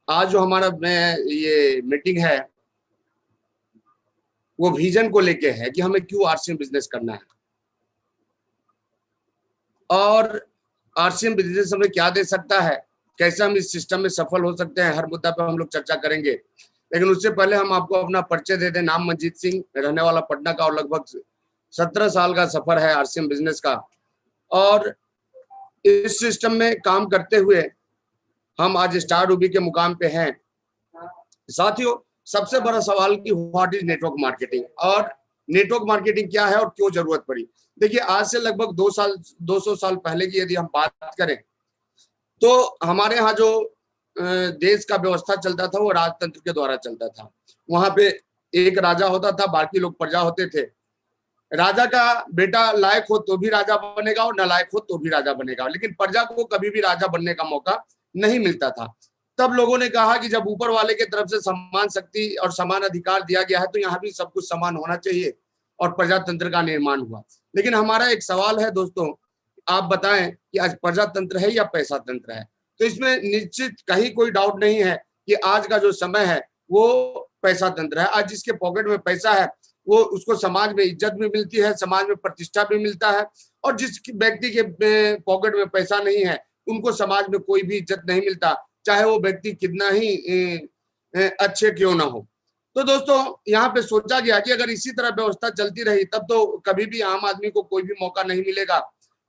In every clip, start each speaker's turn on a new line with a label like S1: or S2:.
S1: आज जो हमारा ये मीटिंग है वो विजन को लेके है कि हमें क्यों आरसीएम बिजनेस करना है और आरसीएम बिजनेस हमें क्या दे सकता है, कैसे हम इस सिस्टम में सफल हो सकते हैं। हर मुद्दा पर हम लोग चर्चा करेंगे, लेकिन उससे पहले हम आपको अपना परिचय दे दें। नाम मंजीत सिंह, रहने वाला पटना का और लगभग 17 साल का सफर है आरसीएम बिजनेस का। और इस सिस्टम में काम करते हुए हम आज स्टार रूबी के मुकाम पे हैं। साथियों, सबसे बड़ा सवाल कि व्हाट इज नेटवर्क मार्केटिंग और नेटवर्क मार्केटिंग क्या है और क्यों जरूरत पड़ी। देखिए, आज से लगभग 200 साल पहले की यदि हम बात करें तो हमारे यहाँ जो देश का व्यवस्था चलता था वो राजतंत्र के द्वारा चलता था। वहां पे एक राजा होता था, बाकी लोग प्रजा होते थे। राजा का बेटा लायक हो तो भी राजा बनेगा और नालायक हो तो भी राजा बनेगा, लेकिन प्रजा को कभी भी राजा बनने का मौका नहीं मिलता था। तब लोगों ने कहा कि जब ऊपर वाले की तरफ से समान शक्ति और समान अधिकार दिया गया है तो यहाँ भी सब कुछ समान होना चाहिए, और प्रजातंत्र का निर्माण हुआ। लेकिन हमारा एक सवाल है दोस्तों, आप बताएं कि आज प्रजातंत्र है या पैसा तंत्र है। तो इसमें निश्चित कहीं कोई डाउट नहीं है कि आज का जो समय है वो पैसा तंत्र है। आज जिसके पॉकेट में पैसा है वो उसको समाज में इज्जत भी मिलती है, समाज में प्रतिष्ठा भी मिलता है, और जिस व्यक्ति के पॉकेट में पैसा नहीं है उनको समाज में कोई भी इज्जत नहीं मिलता, चाहे वो व्यक्ति कितना ही अच्छे क्यों ना हो। तो दोस्तों, यहाँ पे सोचा गया कि अगर इसी तरह व्यवस्था चलती रही तब तो कभी भी आम आदमी को कोई भी मौका नहीं मिलेगा।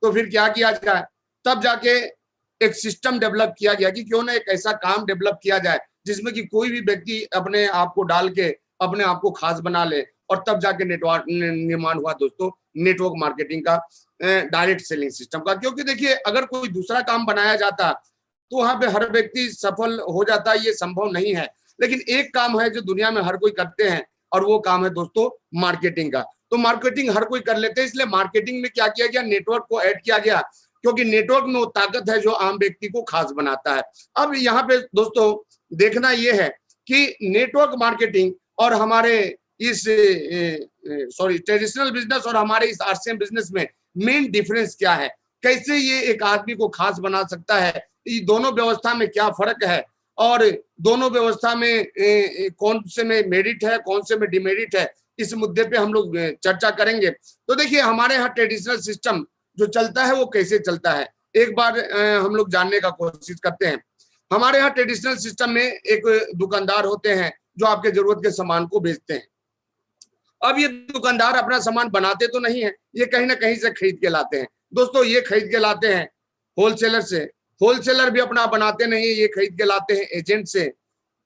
S1: तो फिर क्या किया जाए, तब जाके एक सिस्टम डेवलप किया गया कि क्यों ना एक ऐसा काम डेवलप किया जाए जिसमें कि कोई भी व्यक्ति अपने आप को डाल के अपने आप को खास बना ले, और तब जाके नेटवर्क निर्माण हुआ दोस्तों नेटवर्क मार्केटिंग का, डायरेक्ट सेलिंग सिस्टम का। क्योंकि देखिए, अगर कोई दूसरा काम बनाया जाता तो वहां पे हर व्यक्ति सफल हो जाता, ये संभव नहीं है। लेकिन एक काम है जो दुनिया में हर कोई करते हैं, और वो काम है दोस्तों मार्केटिंग का। तो मार्केटिंग हर कोई कर लेते हैं, इसलिए मार्केटिंग में क्या किया गया, नेटवर्क को ऐड किया गया, क्योंकि नेटवर्क में वो ताकत है जो आम व्यक्ति को खास बनाता है। अब यहाँ पे दोस्तों देखना यह है कि नेटवर्क मार्केटिंग और हमारे इस ट्रेडिशनल बिजनेस और हमारे इस आरसीएम बिजनेस में मेन डिफरेंस क्या है, कैसे ये एक आदमी को खास बना सकता है, ये दोनों व्यवस्था में क्या फर्क है, और दोनों व्यवस्था में कौन से में मेरिट है, कौन से में डिमेरिट है, इस मुद्दे पे हम लोग चर्चा करेंगे। तो देखिए, हमारे यहाँ ट्रेडिशनल सिस्टम जो चलता है वो कैसे चलता है, एक बार हम लोग जानने का कोशिश करते हैं। हमारे यहाँ ट्रेडिशनल सिस्टम में एक दुकानदार होते हैं जो आपके जरूरत के सामान को बेचते हैं। अब ये दुकानदार अपना सामान बनाते तो नहीं है, ये कहीं ना कहीं से खरीद के लाते हैं। दोस्तों, ये खरीद के लाते हैं होलसेलर से, होलसेलर भी अपना बनाते नहीं, ये खरीद के लाते हैं एजेंट से,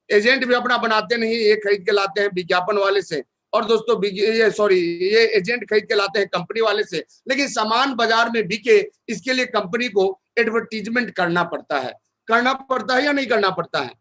S1: एजेंट भी अपना बनाते नहीं, ये खरीद के लाते हैं विज्ञापन वाले से, और दोस्तों ये एजेंट खरीद के लाते हैं कंपनी वाले से। लेकिन सामान बाजार में बिके, इसके लिए कंपनी को एडवर्टीजमेंट करना पड़ता है या नहीं करना पड़ता है।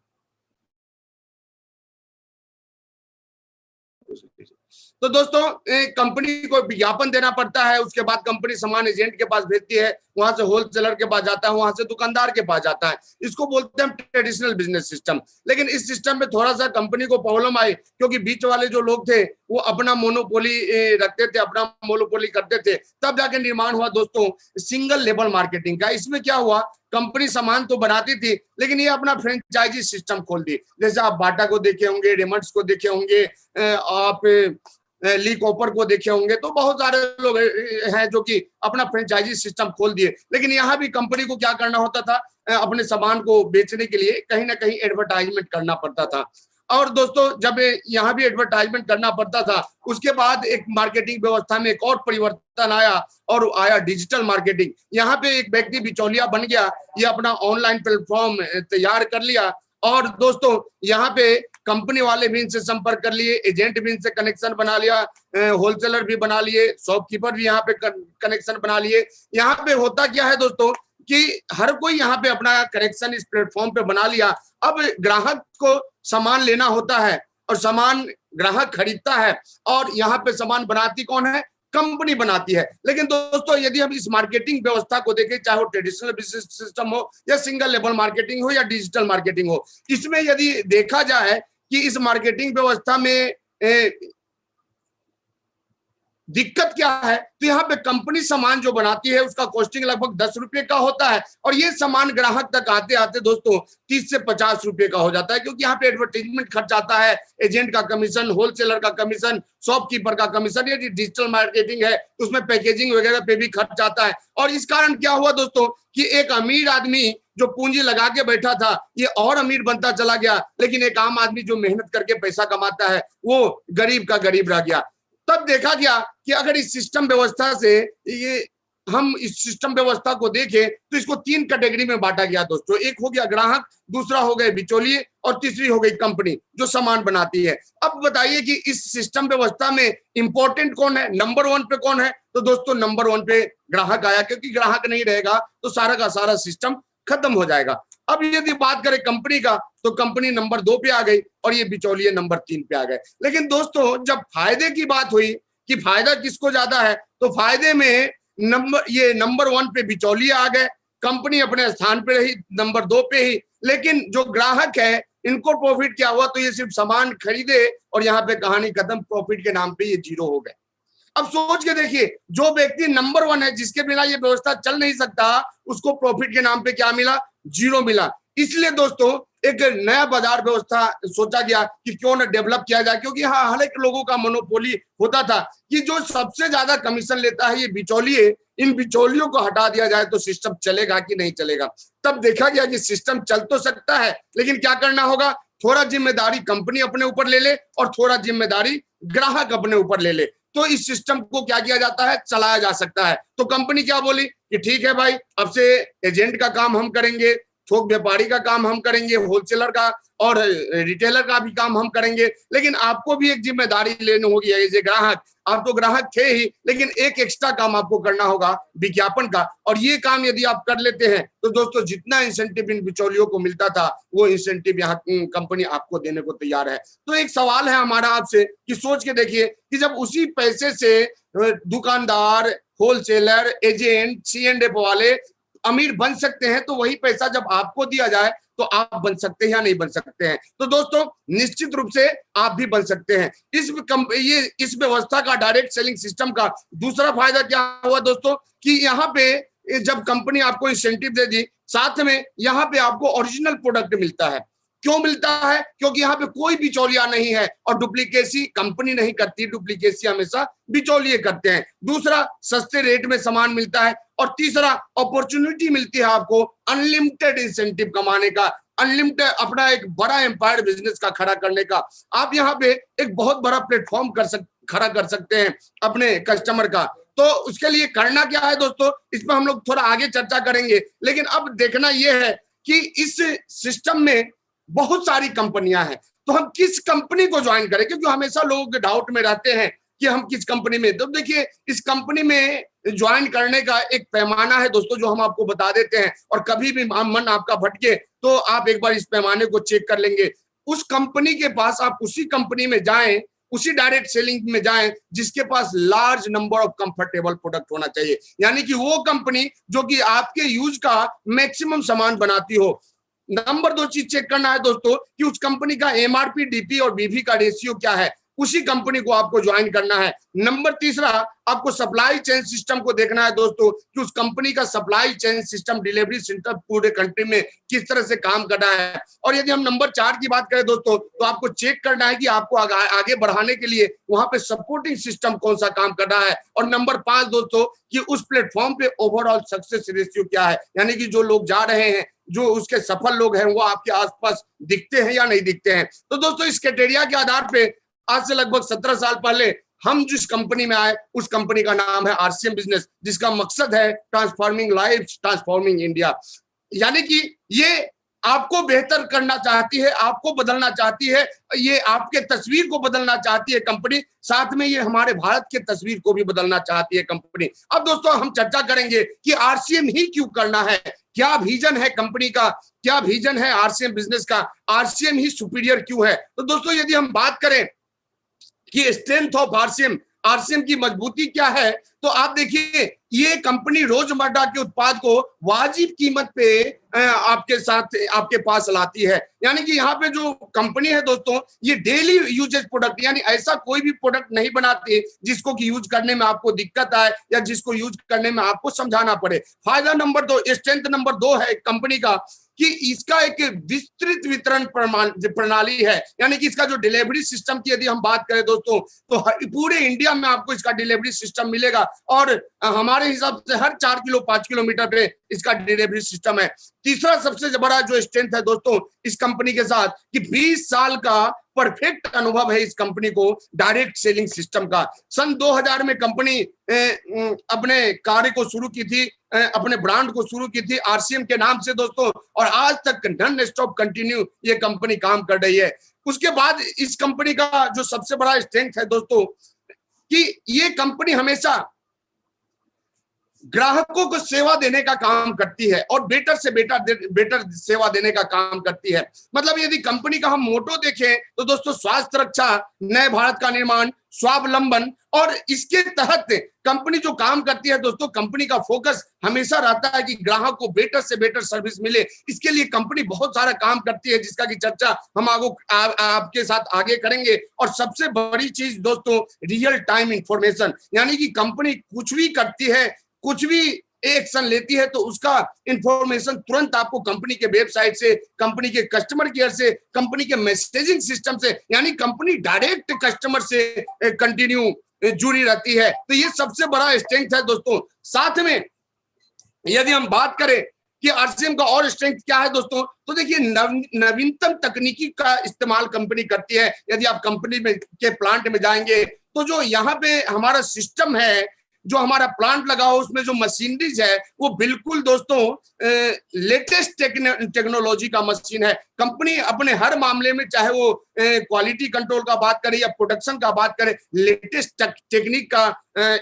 S1: तो दोस्तों, कंपनी को विज्ञापन देना पड़ता है, उसके बाद कंपनी सामान एजेंट के पास भेजती है, वहां से होलसेलर के पास जाता है, वहां से दुकानदार के पास जाता है। इसको बोलते हैं ट्रेडिशनल बिजनेस सिस्टम। लेकिन इस सिस्टम में थोड़ा सा कंपनी को प्रॉब्लम आई, क्योंकि बीच वाले जो लोग थे वो अपना मोनोपोली रखते थे, अपना मोनोपोली करते थे। तब जाके निर्माण हुआ दोस्तों सिंगल लेवल मार्केटिंग का। इसमें क्या हुआ, कंपनी सामान तो बनाती थी लेकिन ये अपना फ्रेंचाइजी सिस्टम खोल दी। जैसे आप बाटा को देखे होंगे, रेमंड्स को देखे होंगे, आप ली कॉपर को देखे होंगे, तो बहुत सारे लोग हैं जो कि अपना फ्रेंचाइजी सिस्टम खोल दिए। लेकिन यहाँ भी कंपनी को क्या करना होता था, अपने सामान को बेचने के लिए कहीं ना कहीं एडवर्टाइजमेंट करना पड़ता था। और दोस्तों, जब यहाँ भी एडवर्टाइजमेंट करना पड़ता था, उसके बाद एक मार्केटिंग व्यवस्था में एक और परिवर्तन आया, और आया डिजिटल मार्केटिंग। यहाँ पे एक व्यक्ति बिचौलिया बन गया, ये अपना ऑनलाइन प्लेटफॉर्म तैयार कर लिया, और दोस्तों यहाँ पे कंपनी वाले भी इनसे संपर्क कर लिए, एजेंट भी इनसे कनेक्शन बना लिया, होलसेलर भी बना लिए, शॉपकीपर भी यहाँ पे कनेक्शन बना लिए। यहाँ पे होता क्या है दोस्तों कि हर कोई यहाँ पे अपना कनेक्शन इस प्लेटफॉर्म पे बना लिया। अब ग्राहक को सामान लेना होता है और सामान ग्राहक खरीदता है, और यहाँ पे सामान बनाती कौन है, कंपनी बनाती है। लेकिन दोस्तों, यदि हम इस मार्केटिंग व्यवस्था को देखें, चाहे वो ट्रेडिशनल बिजनेस सिस्टम हो या सिंगल लेवल मार्केटिंग हो या डिजिटल मार्केटिंग हो, इसमें यदि देखा जाए कि इस मार्केटिंग व्यवस्था में दिक्कत क्या है, तो यहाँ पे कंपनी सामान जो बनाती है उसका कॉस्टिंग लगभग 10 रुपए का होता है और ये सामान ग्राहक तक आते आते दोस्तों 30 से 50 रुपए का हो जाता है, क्योंकि यहाँ पे एडवर्टाइजमेंट खर्च आता है, एजेंट का कमीशन, होलसेलर का कमीशन, शॉपकीपर का कमीशन, ये डिजिटल मार्केटिंग है उसमें पैकेजिंग वगैरह पे भी खर्च आता है। और इस कारण क्या हुआ दोस्तों कि एक अमीर आदमी जो पूंजी लगा के बैठा था ये और अमीर बनता चला गया, लेकिन एक आम आदमी जो मेहनत करके पैसा कमाता है वो गरीब का गरीब रह गया। तब देखा गया कि अगर इस सिस्टम व्यवस्था से ये हम इस सिस्टम व्यवस्था को देखें तो इसको 3 कैटेगरी में बांटा गया दोस्तों। एक हो गया ग्राहक, दूसरा हो गए बिचौलिए और तीसरी हो गई कंपनी जो सामान बनाती है। अब बताइए कि इस सिस्टम व्यवस्था में इंपॉर्टेंट कौन है, नंबर 1 पे कौन है? तो दोस्तों नंबर 1 पे ग्राहक आया, क्योंकि ग्राहक नहीं रहेगा तो सारा का सारा सिस्टम खत्म हो जाएगा। अब यदि बात करें कंपनी का तो कंपनी नंबर 2 पे आ गई और ये बिचौलिए नंबर 3 पे आ गए। लेकिन दोस्तों जब फायदे की बात हुई कि फायदा किसको ज्यादा है, तो फायदे में नंबर 1 पे बिचौलिए आ गए, कंपनी अपने स्थान पे रही नंबर 2 पे ही। लेकिन जो ग्राहक है इनको प्रॉफिट क्या हुआ, तो ये सिर्फ सामान खरीदे और यहाँ पे कहानी खत्म, प्रॉफिट के नाम पे ये 0 हो गए। अब सोच के देखिए, जो व्यक्ति नंबर 1 है जिसके बिना ये व्यवस्था चल नहीं सकता, उसको प्रॉफिट के नाम पे क्या मिला? 0 मिला। इसलिए दोस्तों एक नया बाजार व्यवस्था सोचा गया कि क्यों न डेवलप किया जाए, क्योंकि हाँ हर एक लोगों का मोनोपोली होता था कि जो सबसे ज्यादा कमीशन लेता है ये बिचौलिए, इन बिचौलियों को हटा दिया जाए तो सिस्टम चलेगा कि नहीं चलेगा। तब देखा गया कि सिस्टम चल तो सकता है, लेकिन क्या करना होगा, थोड़ा जिम्मेदारी कंपनी अपने ऊपर ले ले और थोड़ा जिम्मेदारी ग्राहक अपने ऊपर ले ले, तो इस सिस्टम को क्या किया जाता है, चलाया जा सकता है। तो कंपनी क्या बोली कि ठीक है भाई, अब से एजेंट का काम हम करेंगे, थोक व्यापारी का काम हम करेंगे, होलसेलर का और रिटेलर का भी काम हम करेंगे, लेकिन आपको भी एक जिम्मेदारी लेनी होगी एज ए ग्राहक। आप तो ग्राहक थे ही, लेकिन एक एक्स्ट्रा काम आपको करना होगा विज्ञापन का, और ये काम यदि आप कर लेते हैं तो दोस्तों जितना इंसेंटिव इन बिचौलियों को मिलता था वो इंसेंटिव यहाँ कंपनी आपको देने को तैयार है। तो एक सवाल है हमारा आपसे कि सोच के देखिए कि जब उसी पैसे से दुकानदार, होलसेलर, एजेंट, C&F वाले अमीर बन सकते हैं, तो वही पैसा जब आपको दिया जाए तो आप बन सकते हैं या नहीं बन सकते हैं? तो दोस्तों निश्चित रूप से आप भी बन सकते हैं। इस व्यवस्था का, डायरेक्ट सेलिंग सिस्टम का दूसरा फायदा क्या हुआ दोस्तों कि यहाँ पे जब कंपनी आपको इंसेंटिव दे दी, साथ में यहाँ पे आपको ओरिजिनल प्रोडक्ट मिलता है। क्यों मिलता है? क्योंकि यहाँ पे कोई बिचौलिया नहीं है और डुप्लीकेसी कंपनी नहीं करती, डुप्लीकेसी हमेशा बिचौलिए करते हैं। दूसरा, सस्ते रेट में सामान मिलता है और तीसरा, अपॉर्चुनिटी मिलती है आपको अनलिमिटेड इंसेंटिव कमाने का, अनलिमिटेड अपना एक बड़ा एम्पायर बिजनेस का खड़ा करने का। आप यहाँ पे एक बहुत बड़ा प्लेटफॉर्म खड़ा कर सकते हैं अपने कस्टमर का। तो उसके लिए करना क्या है दोस्तों, इस पर हम लोग थोड़ा आगे चर्चा करेंगे, लेकिन अब देखना यह है कि इस सिस्टम में बहुत सारी कंपनियां हैं, तो हम किस कंपनी को ज्वाइन करें, क्योंकि हमेशा लोग डाउट में रहते हैं कि हम किस कंपनी में। तो देखिए इस कंपनी में ज्वाइन करने का एक पैमाना है दोस्तों जो हम आपको बता देते हैं, और कभी भी मन आपका भटके तो आप एक बार इस पैमाने को चेक कर लेंगे। उस कंपनी के पास आप उसी कंपनी में जाएं, उसी डायरेक्ट सेलिंग में जाएं जिसके पास large number of comfortable product होना चाहिए, यानी कि वो कंपनी जो कि आपके यूज का मैक्सिमम सामान बनाती हो। नंबर 2 चीज चेक करना है दोस्तों कि उस कंपनी का MRP, DP और BV का रेशियो क्या है, उसी कंपनी को आपको ज्वाइन करना है। नंबर तीसरा, आपको सप्लाई चेन सिस्टम को देखना है दोस्तों कि उस कंपनी का supply chain system, delivery centre पूरे कंट्री में किस तरह से काम कर रहा है। और यदि हम नंबर 4 की बात करें दोस्तों, तो आपको चेक करना है कि आपको आगे बढ़ाने के लिए वहां पे सपोर्टिंग सिस्टम कौन सा काम कर रहा है। और नंबर 5 दोस्तों कि उस प्लेटफॉर्म पे ओवरऑल सक्सेस रेशियो क्या है, यानी कि जो लोग जा रहे हैं, जो उसके सफल लोग हैं, वो आपके आसपास दिखते हैं या नहीं दिखते हैं। तो दोस्तों इस क्राइटेरिया के आधार पे आज से लगभग 17 साल पहले हम जिस कंपनी में आए, उस कंपनी का नाम है RCM बिजनेस, जिसका मकसद है ट्रांसफॉर्मिंग लाइफ, ट्रांसफॉर्मिंग इंडिया। यानी कि ये आपको बेहतर करना चाहती है, आपको बदलना चाहती है, ये आपके तस्वीर को बदलना चाहती है कंपनी, साथ में ये हमारे भारत के तस्वीर को भी बदलना चाहती है कंपनी। अब दोस्तों हम चर्चा करेंगे कि RCM ही क्यों करना है, क्या विजन है कंपनी का, क्या विजन है RCM बिजनेस का, RCM ही सुपीरियर क्यों है। तो दोस्तों यदि हम बात करें कि स्ट्रेंथ ऑफ RCM की मजबूती क्या है, तो आप देखिए ये कंपनी रोजमर्रा के उत्पाद को वाजिब कीमत पे आपके साथ आपके पास लाती है। यानी कि यहाँ पे जो कंपनी है दोस्तों, ये डेली यूजेज प्रोडक्ट, यानी ऐसा कोई भी प्रोडक्ट नहीं बनाती जिसको कि यूज करने में आपको दिक्कत आए या जिसको यूज करने में आपको समझाना पड़े। फायदा नंबर 2, स्ट्रेंथ नंबर 2 है कंपनी का कि इसका एक विस्तृत वितरण प्रणाली है। यानी कि इसका जो डिलीवरी सिस्टम की यदि हम बात करें दोस्तों, तो पूरे इंडिया में आपको इसका डिलीवरी सिस्टम मिलेगा और हमारे हिसाब से हर 4 किलो 5 किलोमीटर पे इसका डिलीवरी सिस्टम है। तीसरा सबसे बड़ा जो स्ट्रेंथ है दोस्तों इस कंपनी के साथ कि 20 साल का परफेक्ट अनुभव है इस कंपनी को डायरेक्ट सेलिंग सिस्टम का। सन 2000 में कंपनी अपने कार्य को शुरू की थी, अपने ब्रांड को शुरू की थी आरसीएम के नाम से दोस्तों, और आज तक नॉन स्टॉप कंटिन्यू ये कंपनी काम कर रही है। उसके बाद इस कंपनी का जो सबसे बड़ा स्ट्रेंथ है दोस्तों कि ये कंपनी हमेशा ग्राहकों को सेवा देने का काम करती है और बेटर से बेटर सेवा देने का काम करती है। मतलब यदि कंपनी का हम मोटो देखें तो दोस्तों स्वास्थ्य रक्षा, नए भारत का निर्माण, स्वावलंबन, और इसके तहत कंपनी जो काम करती है दोस्तों, कंपनी का फोकस हमेशा रहता है कि ग्राहक को बेटर से बेटर सर्विस मिले। इसके लिए कंपनी बहुत सारा काम करती है जिसका की चर्चा हम आपके साथ आगे करेंगे। और सबसे बड़ी चीज दोस्तों रियल टाइम इंफॉर्मेशन, यानी कि कंपनी कुछ भी करती है, कुछ भी एक्शन लेती है तो उसका इंफॉर्मेशन तुरंत आपको कंपनी के वेबसाइट से, कंपनी के कस्टमर केयर से, कंपनी के मैसेजिंग सिस्टम से, यानी कंपनी डायरेक्ट कस्टमर से कंटिन्यू जुड़ी रहती है। तो ये सबसे बड़ा स्ट्रेंथ है दोस्तों। साथ में यदि हम बात करें कि आरसीएम का और स्ट्रेंथ क्या है दोस्तों, तो देखिए नवीनतम तकनीकी का इस्तेमाल कंपनी करती है। यदि आप कंपनी में के प्लांट में जाएंगे तो जो यहाँ पे हमारा सिस्टम है, जो हमारा प्लांट लगा हो उसमें जो मशीनरीज है वो बिल्कुल दोस्तों लेटेस्ट टेक्नोलॉजी का मशीन है। कंपनी अपने हर मामले में, चाहे वो क्वालिटी कंट्रोल का बात करें या प्रोडक्शन का बात करें, लेटेस्ट टेक्निक का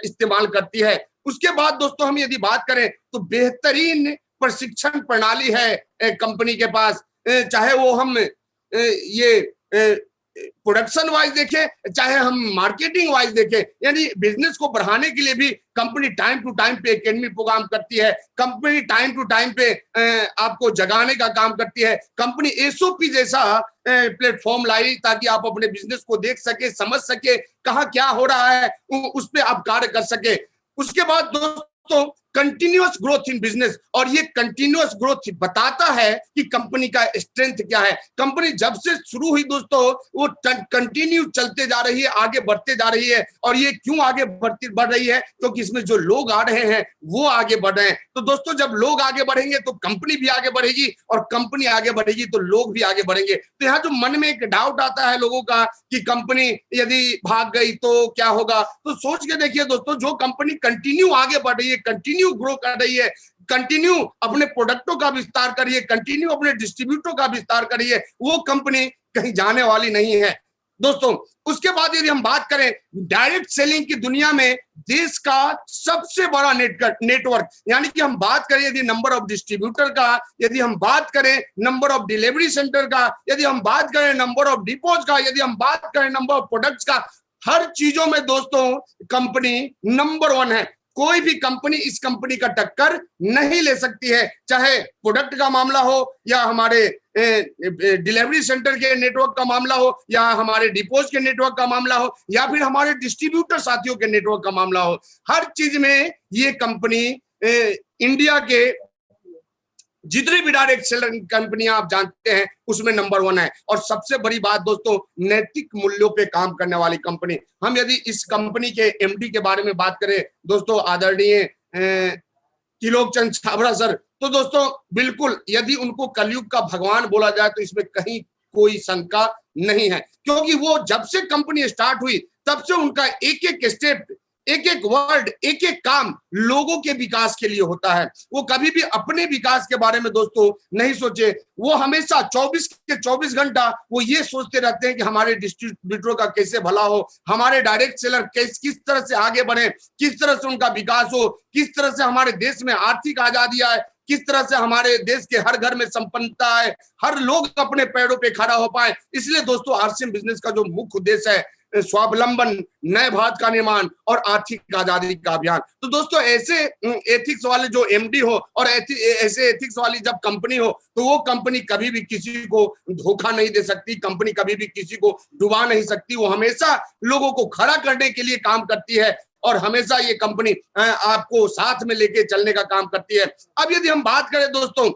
S1: इस्तेमाल करती है। उसके बाद दोस्तों हम यदि बात करें तो बेहतरीन प्रशिक्षण प्रणाली है कंपनी के पास, चाहे वो हम ये प्रोडक्शन वाइज देखें, चाहे हम मार्केटिंग वाइज देखें, यानी बिजनेस को बढ़ाने के लिए भी कंपनी टाइम टू टाइम पे एकेडमी प्रोग्राम करती है। कंपनी टाइम टू टाइम पे आपको जगाने का काम करती है। कंपनी एसओपी जैसा प्लेटफॉर्म लाई ताकि आप अपने बिजनेस को देख सके, समझ सके, कहाँ क्या हो रहा है, उस पर आप कार्य कर सके। उसके बाद दोस्तों कंटिन्यूअस ग्रोथ इन बिजनेस, और ये कंटिन्यूअस ग्रोथ बताता है कि कंपनी का स्ट्रेंथ क्या है। कंपनी जब से शुरू हुई दोस्तों वो कंटिन्यू चलते जा रही है, आगे बढ़ते जा रही है। और ये क्यों आगे बढ़ रही है? क्योंकि इसमें जो लोग आ रहे हैं वो आगे बढ़ रहे हैं। तो दोस्तों जब लोग आगे बढ़ेंगे तो कंपनी भी आगे बढ़ेगी, और कंपनी आगे बढ़ेगी तो लोग भी आगे बढ़ेंगे। तो यहाँ जो मन में एक डाउट आता है लोगों का कि कंपनी यदि भाग गई तो क्या होगा, तो सोच के देखिए दोस्तों, जो कंपनी कंटिन्यू आगे बढ़ रही है, कंटिन्यू ग्रो कर रही है, कंटिन्यू अपने प्रोडक्टों का विस्तार करिए, कंटिन्यू अपने डिस्ट्रीब्यूटर का विस्तार करिए, वो कंपनी कहीं जाने वाली नहीं है दोस्तों। उसके बाद यदि हम बात करें डायरेक्ट सेलिंग की दुनिया में देश का सबसे बड़ा नेटवर्क, यानी कि हम बात करें यदि नंबर ऑफ डिस्ट्रीब्यूटर का, यदि हम बात करें नंबर ऑफ डिलीवरी सेंटर का, यदि हम बात करें नंबर ऑफ डिपोज का, यदि हम बात करें नंबर ऑफ प्रोडक्ट्स का, हर चीजों में दोस्तों कंपनी नंबर 1 है। कोई भी कंपनी इस कंपनी का टक्कर नहीं ले सकती है, चाहे प्रोडक्ट का मामला हो या हमारे डिलीवरी सेंटर के नेटवर्क का मामला हो, या हमारे डिपोज के नेटवर्क का मामला हो, या फिर हमारे डिस्ट्रीब्यूटर साथियों के नेटवर्क का मामला हो। हर चीज में ये कंपनी इंडिया के जितनी भी डायरेक्ट सेलर कंपनियां आप जानते हैं उसमें नंबर 1 है। और सबसे बड़ी बात दोस्तों, नैतिक मूल्यों पे काम करने वाली कंपनी। हम यदि इस कंपनी के एमडी के बारे में बात करें दोस्तों, आदरणीय त्रिलोक चंद छाबड़ा सर, तो दोस्तों बिल्कुल यदि उनको कलयुग का भगवान बोला जाए तो इसमें कहीं कोई शंका नहीं है, क्योंकि वो जब से कंपनी स्टार्ट हुई तब से उनका एक एक स्टेप, एक एक वर्ड, एक एक काम लोगों के विकास के लिए होता है। वो कभी भी अपने विकास के बारे में दोस्तों नहीं सोचे, वो हमेशा 24 के 24 घंटा वो ये सोचते रहते हैं कि हमारे डिस्ट्रीब्यूटरों का कैसे भला हो, हमारे डायरेक्ट सेलर किस तरह से आगे बढ़े, किस तरह से उनका विकास हो, किस तरह से हमारे देश में आर्थिक आजादी आए, किस तरह से हमारे देश के हर घर में संपन्नता है, हर लोग अपने पैरों पे खड़ा हो पाए। इसलिए दोस्तों आरसीएम बिजनेस का जो मुख्य उद्देश्य है स्वावलंबन, नए भारत का निर्माण और आर्थिक आजादी का अभियान। तो दोस्तों ऐसे एथिक्स वाले जो एमडी हो और ऐसे एथिक्स वाली जब कंपनी हो तो वो कंपनी कभी भी किसी को धोखा नहीं दे सकती, कंपनी कभी भी किसी को डुबा नहीं सकती। वो हमेशा लोगों को खड़ा करने के लिए काम करती है और हमेशा ये कंपनी आपको साथ में लेके चलने का काम करती है। अब यदि हम बात करें दोस्तों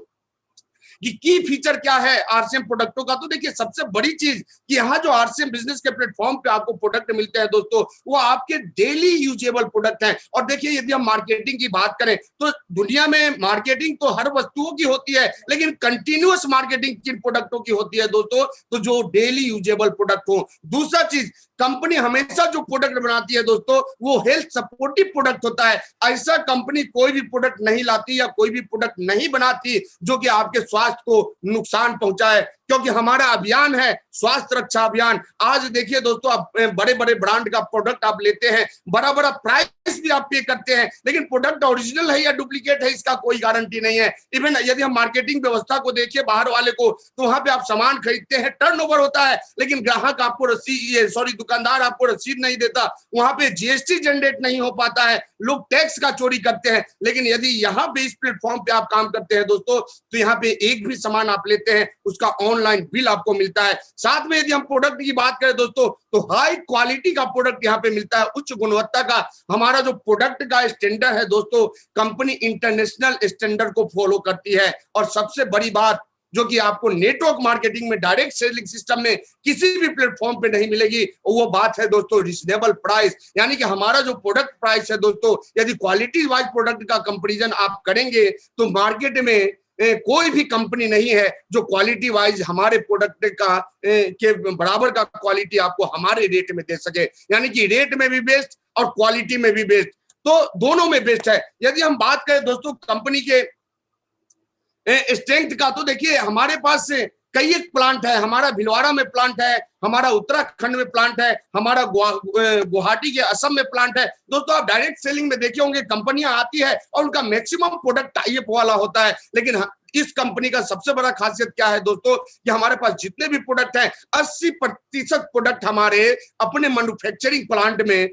S1: कि की फीचर क्या है आरसीएम प्रोडक्टों का, तो देखिए सबसे बड़ी चीज कि यहाँ जो आरसीएम बिजनेस के प्लेटफॉर्म पे आपको प्रोडक्ट मिलते हैं दोस्तों, वो आपके डेली यूजेबल प्रोडक्ट हैं। और देखिए यदि हम मार्केटिंग की बात करें तो दुनिया में मार्केटिंग तो हर वस्तुओं की होती है, लेकिन कंटिन्यूअस मार्केटिंग किन प्रोडक्टों की होती है दोस्तों, तो जो डेली यूजेबल प्रोडक्ट हो। दूसरा चीज, कंपनी हमेशा जो प्रोडक्ट बनाती है दोस्तों वो हेल्थ सपोर्टिव प्रोडक्ट होता है। ऐसा कंपनी कोई भी प्रोडक्ट नहीं लाती या कोई भी प्रोडक्ट नहीं बनाती जो कि आपके स्वास्थ्य को नुकसान पहुंचाए, क्योंकि हमारा अभियान है स्वास्थ्य रक्षा अभियान। आज देखिए दोस्तों, आप बड़े बड़े ब्रांड का प्रोडक्ट आप लेते हैं, बड़ा बड़ा प्राइस भी आप पे करते हैं, लेकिन प्रोडक्ट ओरिजिनल है या डुप्लीकेट है इसका कोई गारंटी नहीं है। इवन यदि हम मार्केटिंग व्यवस्था को देखिए बाहर वाले को, तो वहां पे आप सामान खरीदते हैं, टर्नओवर होता है, लेकिन ग्राहक आपको दुकानदार आपको रसीद नहीं देता, वहां पे जीएसटी जनरेट नहीं हो पाता है, लोग टैक्स का चोरी करते हैं। लेकिन यदि यहाँ पे इस प्लेटफॉर्म पे आप काम करते हैं दोस्तों, तो यहाँ पे एक भी सामान आप लेते हैं उसका ऑनलाइन बिल आपको मिलता है। साथ में यदि हम प्रोडक्ट की बात करें दोस्तों, तो हाई क्वालिटी का प्रोडक्ट यहाँ पे मिलता है, उच्च गुणवत्ता का। हमारा जो प्रोडक्ट का स्टैंडर्ड है दोस्तों, कंपनी इंटरनेशनल स्टैंडर्ड को फॉलो करती है। और सबसे बड़ी बात जो कि आपको नेटवर्क मार्केटिंग में, डायरेक्ट सेलिंग सिस्टम में किसी भी प्लेटफॉर्म पे नहीं मिलेगी, वो बात है दोस्तों रिजनेबल प्राइस। यानी कि हमारा जो प्रोडक्ट प्राइस है दोस्तों, यदि क्वालिटी वाइज प्रोडक्ट का कंपैरिजन आप करेंगे तो मार्केट में कोई भी कंपनी नहीं है जो क्वालिटी वाइज हमारे प्रोडक्ट का के बराबर का क्वालिटी आपको हमारे रेट में दे सके। यानी कि रेट में भी बेस्ट और क्वालिटी में भी बेस्ट, तो दोनों में बेस्ट है। यदि हम बात करें दोस्तों कंपनी के स्ट्रेंथ का, तो देखिए हमारे पास कई एक प्लांट है, हमारा भिलवाड़ा में प्लांट है, हमारा उत्तराखंड में प्लांट है, हमारा गुवाहाटी के असम में प्लांट है। दोस्तों आप डायरेक्ट सेलिंग में देखे होंगे कंपनियां आती है और उनका मैक्सिमम प्रोडक्ट टाई अप वाला होता है, लेकिन इस कंपनी का सबसे बड़ा खासियत क्या है दोस्तों कि हमारे पास जितने भी प्रोडक्ट हैं 80% प्रोडक्ट हमारे अपने मैन्युफैक्चरिंग प्लांट में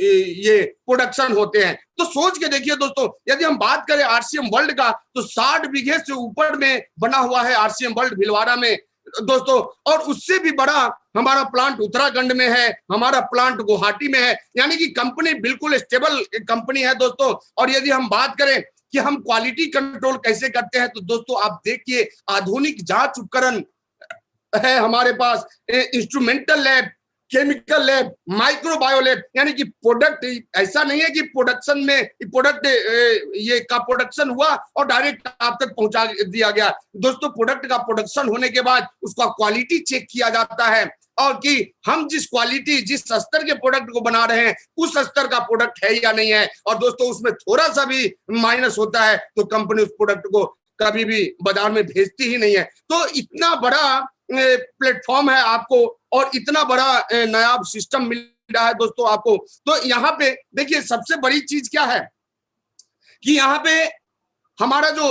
S1: ये प्रोडक्शन होते हैं। तो सोच के देखिए दोस्तों, यदि हम बात करें आरसीएम वर्ल्ड का, तो 60 बीघे से ऊपर में बना हुआ है आरसीएम वर्ल्ड भिलवाड़ा में दोस्तों, और उससे भी बड़ा हमारा प्लांट उत्तराखंड में है, हमारा प्लांट गुवाहाटी में है। यानी कि कंपनी बिल्कुल स्टेबल कंपनी है दोस्तों। और यदि हम बात करें कि हम क्वालिटी कंट्रोल कैसे करते हैं, तो दोस्तों आप देखिए आधुनिक जांच उपकरण है हमारे पास, instrumental lab, chemical lab, microbio lab. यानी कि प्रोडक्ट ऐसा नहीं है कि प्रोडक्शन में प्रोडक्ट ये का प्रोडक्शन हुआ और डायरेक्ट आप तक पहुंचा दिया गया। दोस्तों प्रोडक्ट का प्रोडक्शन होने के बाद उसका क्वालिटी चेक किया जाता है, और कि हम जिस क्वालिटी जिस स्तर के प्रोडक्ट को बना रहे हैं उस स्तर का प्रोडक्ट है या नहीं है। और दोस्तों उसमें थोड़ा सा भी माइनस होता है तो कंपनी उस प्रोडक्ट को कभी भी बाजार में भेजती ही नहीं है। तो इतना बड़ा प्लेटफॉर्म है आपको और इतना बड़ा नायाब सिस्टम मिल रहा है दोस्तों आपको। तो यहाँ पे देखिए सबसे बड़ी चीज क्या है कि यहाँ पे हमारा जो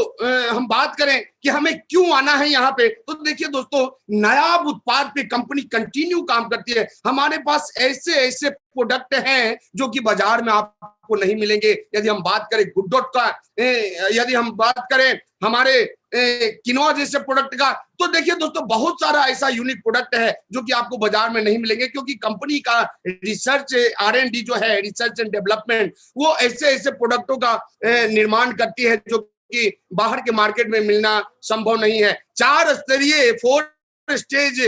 S1: हम बात करें कि हमें क्यों आना है यहाँ पे, तो देखिए दोस्तों नायाब उत्पाद पे कंपनी कंटिन्यू काम करती है। हमारे पास ऐसे ऐसे प्रोडक्ट हैं जो कि बाजार में आपको नहीं मिलेंगे। यदि हम बात करें गुडडॉट का, यदि हम बात करें हमारे किनोआ जैसे प्रोडक्ट का, तो देखिए दोस्तों बहुत सारा ऐसा यूनिक प्रोडक्ट है जो कि आपको बाजार में नहीं मिलेंगे, क्योंकि कंपनी का रिसर्च R&D जो है, रिसर्च एंड डेवलपमेंट, वो ऐसे ऐसे प्रोडक्टों का निर्माण करती है जो कि बाहर के मार्केट में मिलना संभव नहीं है। 4 स्तरीय 4 स्टेज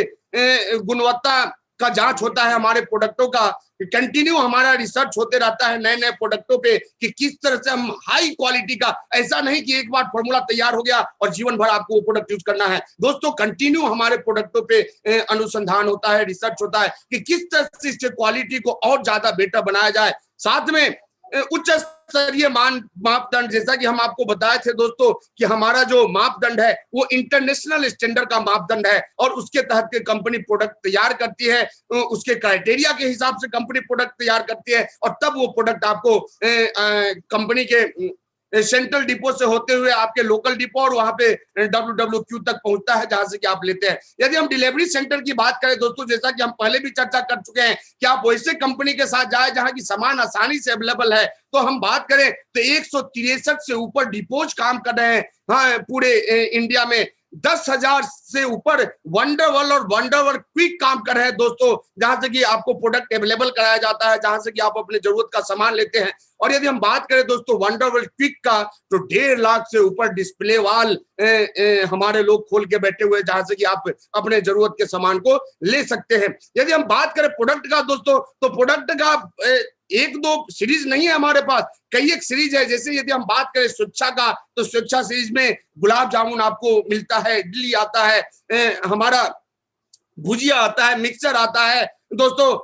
S1: गुणवत्ता का जांच होता है हमारे प्रोडक्टों का। कंटिन्यू हमारा रिसर्च होते रहता है नए नए प्रोडक्टों पे कि किस तरह से हम हाई क्वालिटी का, ऐसा नहीं कि एक बार फॉर्मूला तैयार हो गया और जीवन भर आपको वो प्रोडक्ट यूज करना है। दोस्तों कंटिन्यू हमारे प्रोडक्टों पे अनुसंधान होता है, रिसर्च होता है कि किस तरह से इसके क्वालिटी को और ज्यादा बेटर बनाया जाए। साथ में उच्च स्तरीय मापदंड, जैसा कि हम आपको बताए थे दोस्तों कि हमारा जो मापदंड है वो इंटरनेशनल स्टैंडर्ड का मापदंड है और उसके तहत के कंपनी प्रोडक्ट तैयार करती है, उसके क्राइटेरिया के हिसाब से कंपनी प्रोडक्ट तैयार करती है और तब वो प्रोडक्ट आपको कंपनी के सेंट्रल डिपो से होते हुए आपके लोकल डिपो और वहां पे WWQ तक पहुंचता है, जहां से कि आप लेते हैं। यदि हम डिलीवरी सेंटर की बात करें दोस्तों, जैसा कि हम पहले भी चर्चा कर चुके हैं कि आप वैसे कंपनी के साथ जाए जहां की सामान आसानी से अवेलेबल है, तो हम बात करें तो 163 से ऊपर डिपोज काम कर रहे हैं हाँ पूरे इंडिया में। 10,000 से ऊपर वंडरवल और वंडरवल क्विक काम कर रहे हैं दोस्तों, जहां से कि आपको प्रोडक्ट अवेलेबल कराया जाता है, जहां से कि आप अपने जरूरत का सामान लेते हैं। और यदि हम बात करें दोस्तों वंडरवल क्विक का, तो 1.5 लाख से ऊपर डिस्प्ले वाल हमारे लोग खोल के बैठे हुए, जहां से कि आप अपने जरूरत के सामान को ले सकते हैं। यदि हम बात करें प्रोडक्ट का दोस्तों, तो प्रोडक्ट का एक दो सीरीज नहीं है हमारे पास, कई एक सीरीज है। जैसे यदि हम बात करें स्वेच्छा का, तो स्वेच्छा सीरीज में गुलाब जामुन आपको मिलता है, इडली आता है, हमारा भुजिया आता है, मिक्सचर आता है दोस्तों,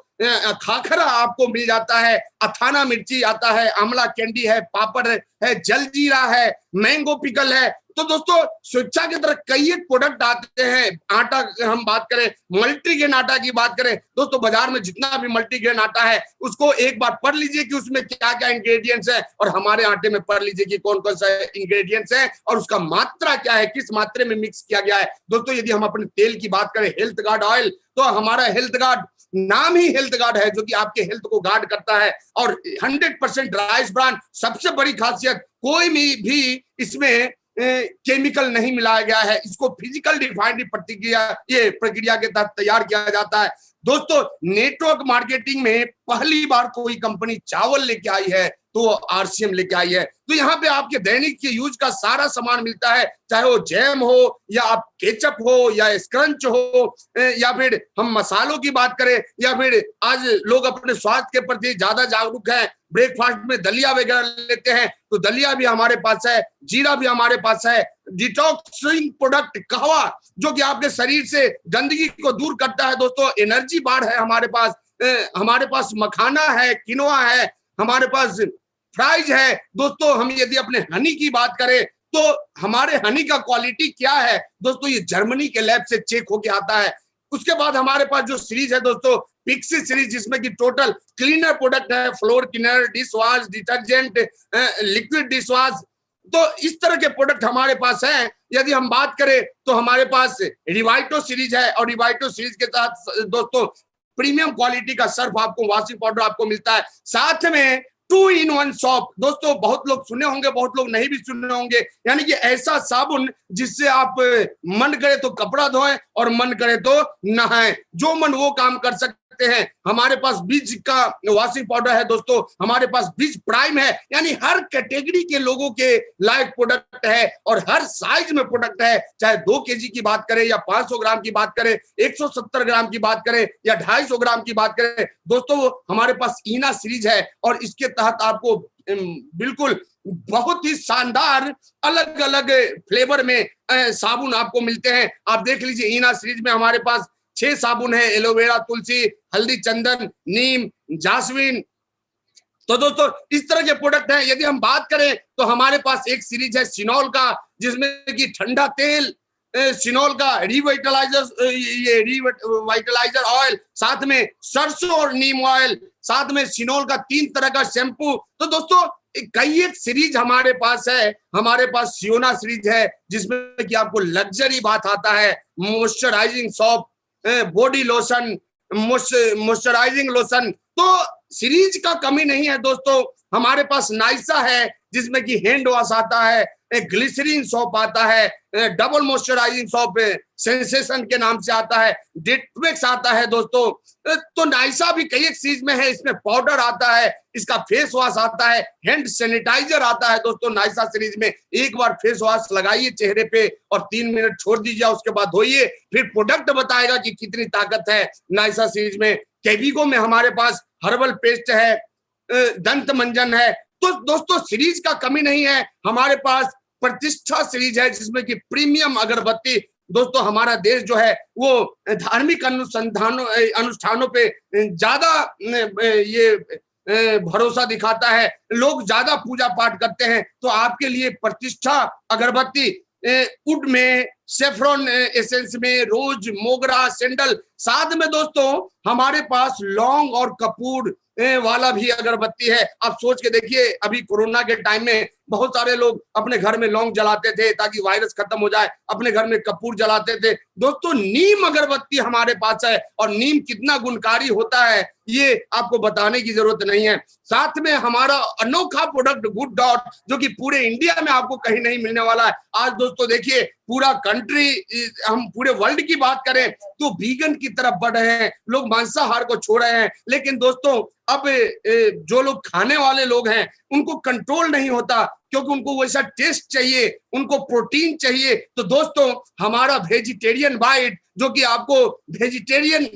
S1: खाखरा आपको मिल जाता है, अथाना मिर्ची आता है, आंवला कैंडी है, पापड़ है, जलजीरा है, मैंगो पिकल है। तो दोस्तों स्वेच्छा की तरह कई एक प्रोडक्ट आते हैं। आटा हम बात करें, मल्टीग्रेन आटा की बात करें दोस्तों, बाजार में जितना भी मल्टीग्रेन आटा है उसको एक बार पढ़ लीजिए कि उसमें क्या क्या इंग्रेडिएंट्स है, और हमारे आटे में पढ़ लीजिए कि कौन कौन सा इंग्रेडिएंट्स है और उसका मात्रा क्या है, किस मात्रे में मिक्स किया गया है। दोस्तों यदि हम अपने तेल की बात करें, हेल्थ गार्ड ऑयल, तो हमारा हेल्थ गार्ड नाम ही हेल्थ गार्ड है, जो कि आपके हेल्थ को गार्ड करता है, और 100% राइस ब्रांड। सबसे बड़ी खासियत, कोई भी इसमें केमिकल नहीं मिलाया गया है, इसको फिजिकल रिफाइनरी प्रक्रिया के तहत तैयार किया जाता है। दोस्तों नेटवर्क मार्केटिंग में पहली बार कोई कंपनी चावल लेके आई है, तो RCM लेके आई है। तो यहाँ पे आपके दैनिक के यूज का सारा सामान मिलता है, चाहे वो जैम हो या आप केचप हो या स्क्रंच हो, या फिर हम मसालों की बात करें, या फिर आज लोग अपने स्वास्थ्य के प्रति ज्यादा जागरूक हैं, ब्रेकफास्ट में दलिया वगैरह लेते हैं, तो दलिया भी हमारे पास है, जीरा भी हमारे पास है, डिटॉक्सिंग प्रोडक्ट कहवा, जो कि आपके शरीर से गंदगी को दूर करता है दोस्तों, एनर्जी बार है हमारे पास मखाना है, किनोआ है, हमारे पास फ्राइज है। दोस्तों हम यदि अपने हनी की बात करें, तो हमारे हनी का क्वालिटी क्या है दोस्तों, ये जर्मनी के लैब से चेक होके आता है। उसके बाद हमारे पास जो सीरीज है दोस्तों, पिक्सी सीरीज, जिसमें कि टोटल क्लीनर प्रोडक्ट है, floor cleaner, dish wash, detergent, liquid dish wash. तो इस तरह के प्रोडक्ट हमारे पास हैं। यदि हम बात करें तो हमारे पास रिवाइटो सीरीज है, और रिवाइटो सीरीज के तहत दोस्तों प्रीमियम क्वालिटी का सर्फ आपको, वॉशिंग पाउडर आपको मिलता है, साथ में 2-in-1 सॉप। दोस्तों बहुत लोग सुने होंगे, बहुत लोग नहीं भी सुने होंगे, यानी कि ऐसा साबुन जिससे आप मन करे तो कपड़ा धोएं और मन करे तो नहाएं, जो मन वो काम कर सकते हैं। हमारे पास बीज का वॉशिंग पाउडर है दोस्तों, हमारे पास बीज प्राइम है, यानी हर कैटेगरी के लोगों के लायक प्रोडक्ट है, और हर साइज में प्रोडक्ट है, चाहे 2 kg की बात करें या 500 ग्राम की बात करें, 170 ग्राम की बात करें या 250 ग्राम की बात करें। दोस्तों हमारे पास ईना सीरीज है, और इसके तहत आपको बिल्कुल बहुत ही शानदार अलग अलग फ्लेवर में साबुन आपको मिलते हैं। आप देख लीजिए, ईना सीरीज में हमारे पास 6 साबुन है, एलोवेरा, तुलसी, हल्दी, चंदन, नीम, जासमीन। तो दोस्तों इस तरह के प्रोडक्ट हैं। यदि हम बात करें तो हमारे पास एक सीरीज है सिनोल का, जिसमें कि ठंडा तेल, सिनोल का रिवाइटलाइजर ऑयल, साथ में सरसों और नीम ऑयल, साथ में सिनोल का 3 तरह का शैम्पू। तो दोस्तों कई एक सीरीज हमारे पास है। हमारे पास सियोना सीरीज है, जिसमें कि आपको लग्जरी बात आता है, moisturising shop, body lotion, moisturising lotion. तो सीरीज का कमी नहीं है दोस्तों। हमारे पास नाइसा है, जिसमें कि हैंड वॉश आता है, एक ग्लिसरीन सॉप आता है, डबल मॉइस्चराइजिंग सॉप सेंसेशन के नाम से आता है, डिटवेक्स आता है दोस्तों। तो नाइसा भी कई एक सीरीज में है, इसमें पाउडर आता है, इसका फेस वॉश आता है, हैंड सैनिटाइजर आता है दोस्तों। नाइसा सीरीज में एक बार फेस वॉश लगाइए चेहरे पे और 3 मिनट छोड़ दीजिए, उसके बाद धोइए, फिर प्रोडक्ट बताएगा कि कितनी ताकत है नाइसा सीरीज में। कैविगो में हमारे पास हर्बल पेस्ट है, दंत मंजन है। तो दोस्तों सीरीज का कमी नहीं है। हमारे पास प्रतिष्ठा सीरीज है, जिसमें कि प्रीमियम अगरबत्ती। दोस्तों हमारा देश जो है वो धार्मिक अनुष्ठानों पे ज्यादा ये भरोसा दिखाता है, लोग ज्यादा पूजा पाठ करते हैं। तो आपके लिए प्रतिष्ठा अगरबत्ती वुड में, सेफ्रॉन एसेंस में, रोज, मोगरा, सैंडल, साथ में दोस्तों हमारे पास लौंग और कपूर वाला भी अगरबत्ती है। आप सोच के देखिए, अभी कोरोना के टाइम में बहुत सारे लोग अपने घर में लौंग जलाते थे ताकि वायरस खत्म हो जाए, अपने घर में कपूर जलाते थे। दोस्तों नीम अगरबत्ती हमारे पास है, और नीम कितना गुणकारी होता है ये आपको बताने की जरूरत नहीं है। साथ में हमारा अनोखा प्रोडक्ट गुड डॉट, जो कि पूरे इंडिया में आपको कहीं नहीं मिलने वाला है। आज दोस्तों देखिए, पूरा कंट्री, हम पूरे वर्ल्ड की बात करें तो वीगन की तरफ बढ़ रहे हैं, लोग मांसाहार को छोड़ रहे हैं। लेकिन दोस्तों अब जो लोग खाने वाले लोग हैं उनको कंट्रोल नहीं होता, क्योंकि उनको वैसा टेस्ट चाहिए, उनको प्रोटीन चाहिए। तो दोस्तों हमारा वेजिटेरियन बाइट, जो कि आपको वेजिटेरियन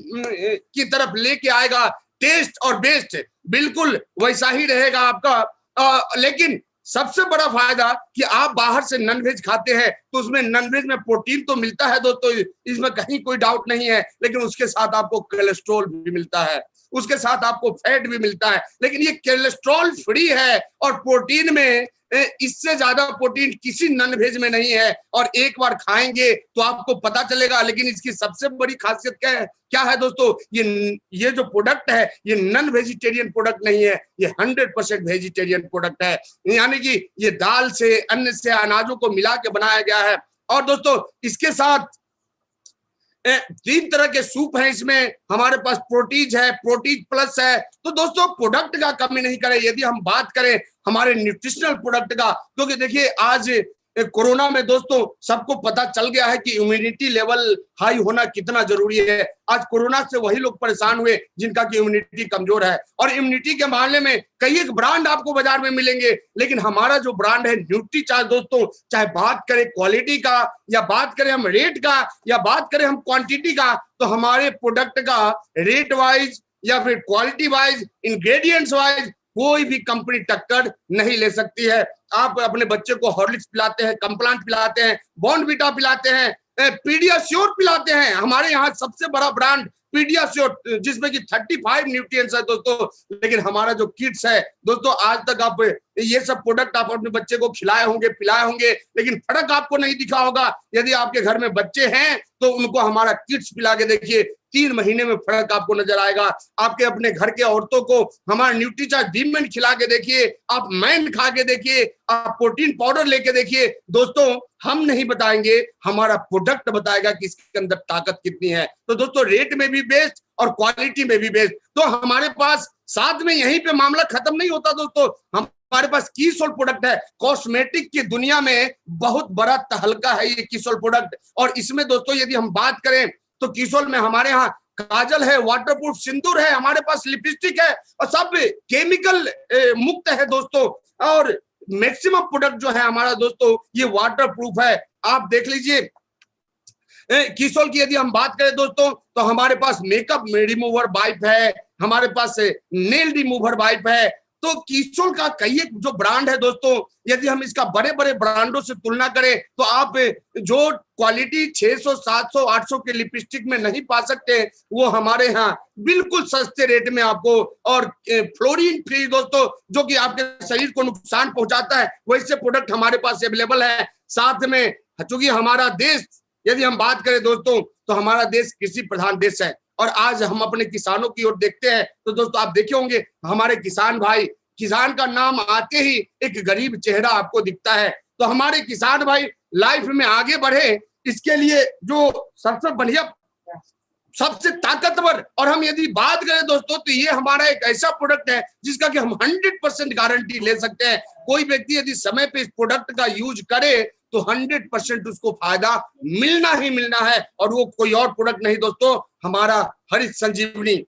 S1: की तरफ लेके आएगा, टेस्ट और बेस्ट बिल्कुल वैसा ही रहेगा आपका। लेकिन सबसे बड़ा फायदा कि आप बाहर से नॉनवेज खाते हैं तो उसमें नॉनवेज में प्रोटीन तो मिलता है दोस्तों, इसमें कहीं कोई डाउट नहीं है, लेकिन उसके साथ आपको कोलेस्ट्रॉल भी मिलता है, उसके साथ आपको फैट भी मिलता है। लेकिन ये कोलेस्ट्रॉल फ्री है, और प्रोटीन में इससे ज्यादा प्रोटीन किसी नॉन वेज में नहीं है। और एक बार खाएंगे तो आपको पता चलेगा। लेकिन इसकी सबसे बड़ी खासियत क्या है दोस्तों, ये जो प्रोडक्ट है ये नॉन वेजिटेरियन प्रोडक्ट नहीं है, ये 100% वेजिटेरियन प्रोडक्ट है। यानी कि ये दाल से, अन्न से, अनाजों को मिला के बनाया गया है। और दोस्तों इसके साथ 3 तरह के सूप हैं, इसमें हमारे पास प्रोटीज है, प्रोटीज प्लस है। तो दोस्तों प्रोडक्ट का कमी नहीं करें। यदि हम बात करें हमारे न्यूट्रिशनल प्रोडक्ट का, क्योंकि देखिए आज कोरोना में दोस्तों सबको पता चल गया है कि इम्यूनिटी लेवल हाई होना कितना जरूरी है। आज कोरोना से वही लोग परेशान हुए जिनका की इम्यूनिटी कमजोर है, और इम्यूनिटी के मामले में कई एक ब्रांड आपको बाजार में मिलेंगे, लेकिन हमारा जो ब्रांड है न्यूट्रीचार्ज दोस्तों, चाहे बात करें क्वालिटी का, या बात करें हम रेट का, या बात करें हम क्वांटिटी का, तो हमारे प्रोडक्ट का रेट वाइज या फिर क्वालिटी वाइज, इंग्रेडिएंट्स वाइज कोई भी कंपनी टक्कर नहीं ले सकती है। आप अपने बच्चे को हॉर्लिक्स पिलाते हैं, कम्प्लांट पिलाते हैं, बॉर्नवीटा पिलाते हैं, पीडियाश्योर पिलाते हैं। हमारे यहाँ सबसे बड़ा ब्रांड पीडियाश्योर, जिसमें कि 35 न्यूट्रिएंट्स है दोस्तों। लेकिन हमारा जो किड्स है दोस्तों, आज तक आप ये सब प्रोडक्ट आप अपने बच्चे को खिलाए होंगे, पिलाए होंगे, लेकिन फर्क आपको नहीं दिखा होगा। यदि आपके घर में बच्चे हैं तो उनको हमारा किड्स पिला के देखिए, 3 महीने में फर्क आपको नजर आएगा। आपके अपने घर के औरतों को हमारा न्यूट्रीचार्ज वीमेन खिला के देखिए, आप मैन खा के देखिए, आप प्रोटीन पाउडर लेके देखिए। दोस्तों हम नहीं बताएंगे, हमारा प्रोडक्ट बताएगा कि इसके अंदर ताकत कितनी है। तो दोस्तों रेट में भी बेस्ट और क्वालिटी में भी बेस्ट। तो हमारे पास साथ में यहीं पे मामला खत्म नहीं होता दोस्तों, हमारे पास कीसोल प्रोडक्ट है। कॉस्मेटिक की दुनिया में बहुत बड़ा तहलका है ये कीसोल प्रोडक्ट। और इसमें दोस्तों यदि हम बात करें तो कीसोल में हमारे यहाँ काजल है, वाटरप्रूफ सिंदूर है, हमारे पास लिपस्टिक है, और सब केमिकल मुक्त है दोस्तों। और मैक्सिमम प्रोडक्ट जो है हमारा दोस्तों ये वाटरप्रूफ है। आप देख लीजिए कीसोल की यदि हम बात करें दोस्तों, तो हमारे पास मेकअप रिमूवर वाइप है, हमारे पास नेल रिमूवर वाइप है। तो कीसोल का कई एक जो ब्रांड है दोस्तों, यदि हम इसका बड़े बड़े ब्रांडों से तुलना करें तो आप जो क्वालिटी 600, 700, 800 के लिपस्टिक में नहीं पा सकते, वो हमारे यहाँ बिल्कुल सस्ते रेट में आपको, और फ्लोरीन फ्री दोस्तों, जो कि आपके शरीर को नुकसान पहुंचाता है, वैसे प्रोडक्ट हमारे पास अवेलेबल है। साथ में चूंकि हमारा देश, यदि हम बात करें दोस्तों, तो हमारा देश कृषि प्रधान देश है, और आज हम अपने किसानों की ओर देखते हैं तो दोस्तों आप देखे होंगे हमारे किसान भाई, किसान का नाम आते ही एक गरीब चेहरा आपको दिखता है। तो हमारे किसान भाई लाइफ में आगे बढ़े, इसके लिए जो सबसे बढ़िया, सबसे ताकतवर, और हम यदि बात करें दोस्तों तो ये हमारा एक ऐसा प्रोडक्ट है जिसका कि हम 100% गारंटी ले सकते हैं। कोई व्यक्ति यदि समय पे इस प्रोडक्ट का यूज करे तो 100% उसको फायदा मिलना ही मिलना है, और वो कोई और प्रोडक्ट नहीं दोस्तों, हमारा हरित संजीवनी,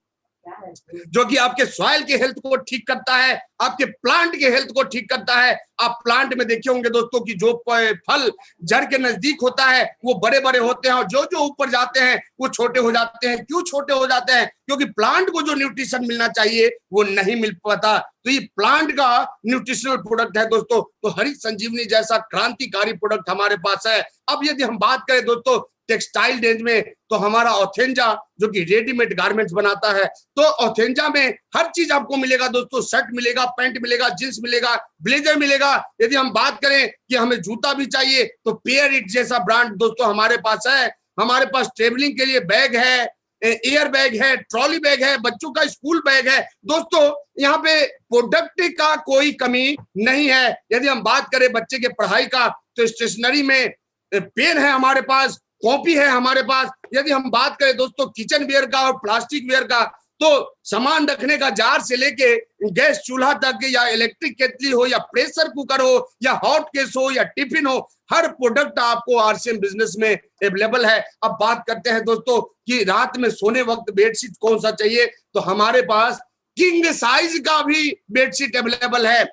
S1: जो कि आपके सॉइल के हेल्थ को ठीक करता है, आपके प्लांट के हेल्थ को ठीक करता है। आप प्लांट में देखे होंगे दोस्तों कि जो फल जड़ के नजदीक होता है वो बड़े बड़े होते हैं, और जो जो ऊपर जाते हैं वो छोटे हो जाते हैं। क्यों छोटे हो जाते हैं? क्योंकि प्लांट को जो न्यूट्रिशन मिलना चाहिए वो नहीं मिल पाता। तो ये प्लांट का न्यूट्रिशनल प्रोडक्ट है दोस्तों। तो हरित संजीवनी जैसा क्रांतिकारी प्रोडक्ट हमारे पास है। अब यदि हम बात करें दोस्तों टेक्सटाइल रेंज में तो हमारा ऑथेंजा जो कि रेडीमेड गारमेंट्स बनाता है, तो ऑथेंजा में हर चीज आपको मिलेगा दोस्तों। शर्ट मिलेगा, पैंट मिलेगा, जींस मिलेगा, ब्लेजर मिलेगा। यदि हम बात करें कि हमें जूता भी चाहिए तो पेयर इट जैसा ब्रांड दोस्तों हमारे पास है। हमारे पास ट्रेवलिंग के लिए बैग है, एयर बैग है, ट्रॉली बैग है, बच्चों का स्कूल बैग है। दोस्तों यहाँ पे प्रोडक्ट का कोई कमी नहीं है। यदि हम बात करें बच्चे के पढ़ाई का तो स्टेशनरी में पेन है हमारे पास, कॉपी है हमारे पास। यदि हम बात करें दोस्तों किचन वेयर का और प्लास्टिक वेयर का, तो सामान रखने का जार से लेके गैस चूल्हा तक, या इलेक्ट्रिक केतली हो, या प्रेशर कुकर हो, या हॉट केस हो, या टिफिन हो, हर प्रोडक्ट आपको आरसीएम बिजनेस में अवेलेबल है। अब बात करते हैं दोस्तों कि रात में सोने वक्त बेडशीट कौन सा चाहिए, तो हमारे पास किंग साइज का भी बेडशीट अवेलेबल है।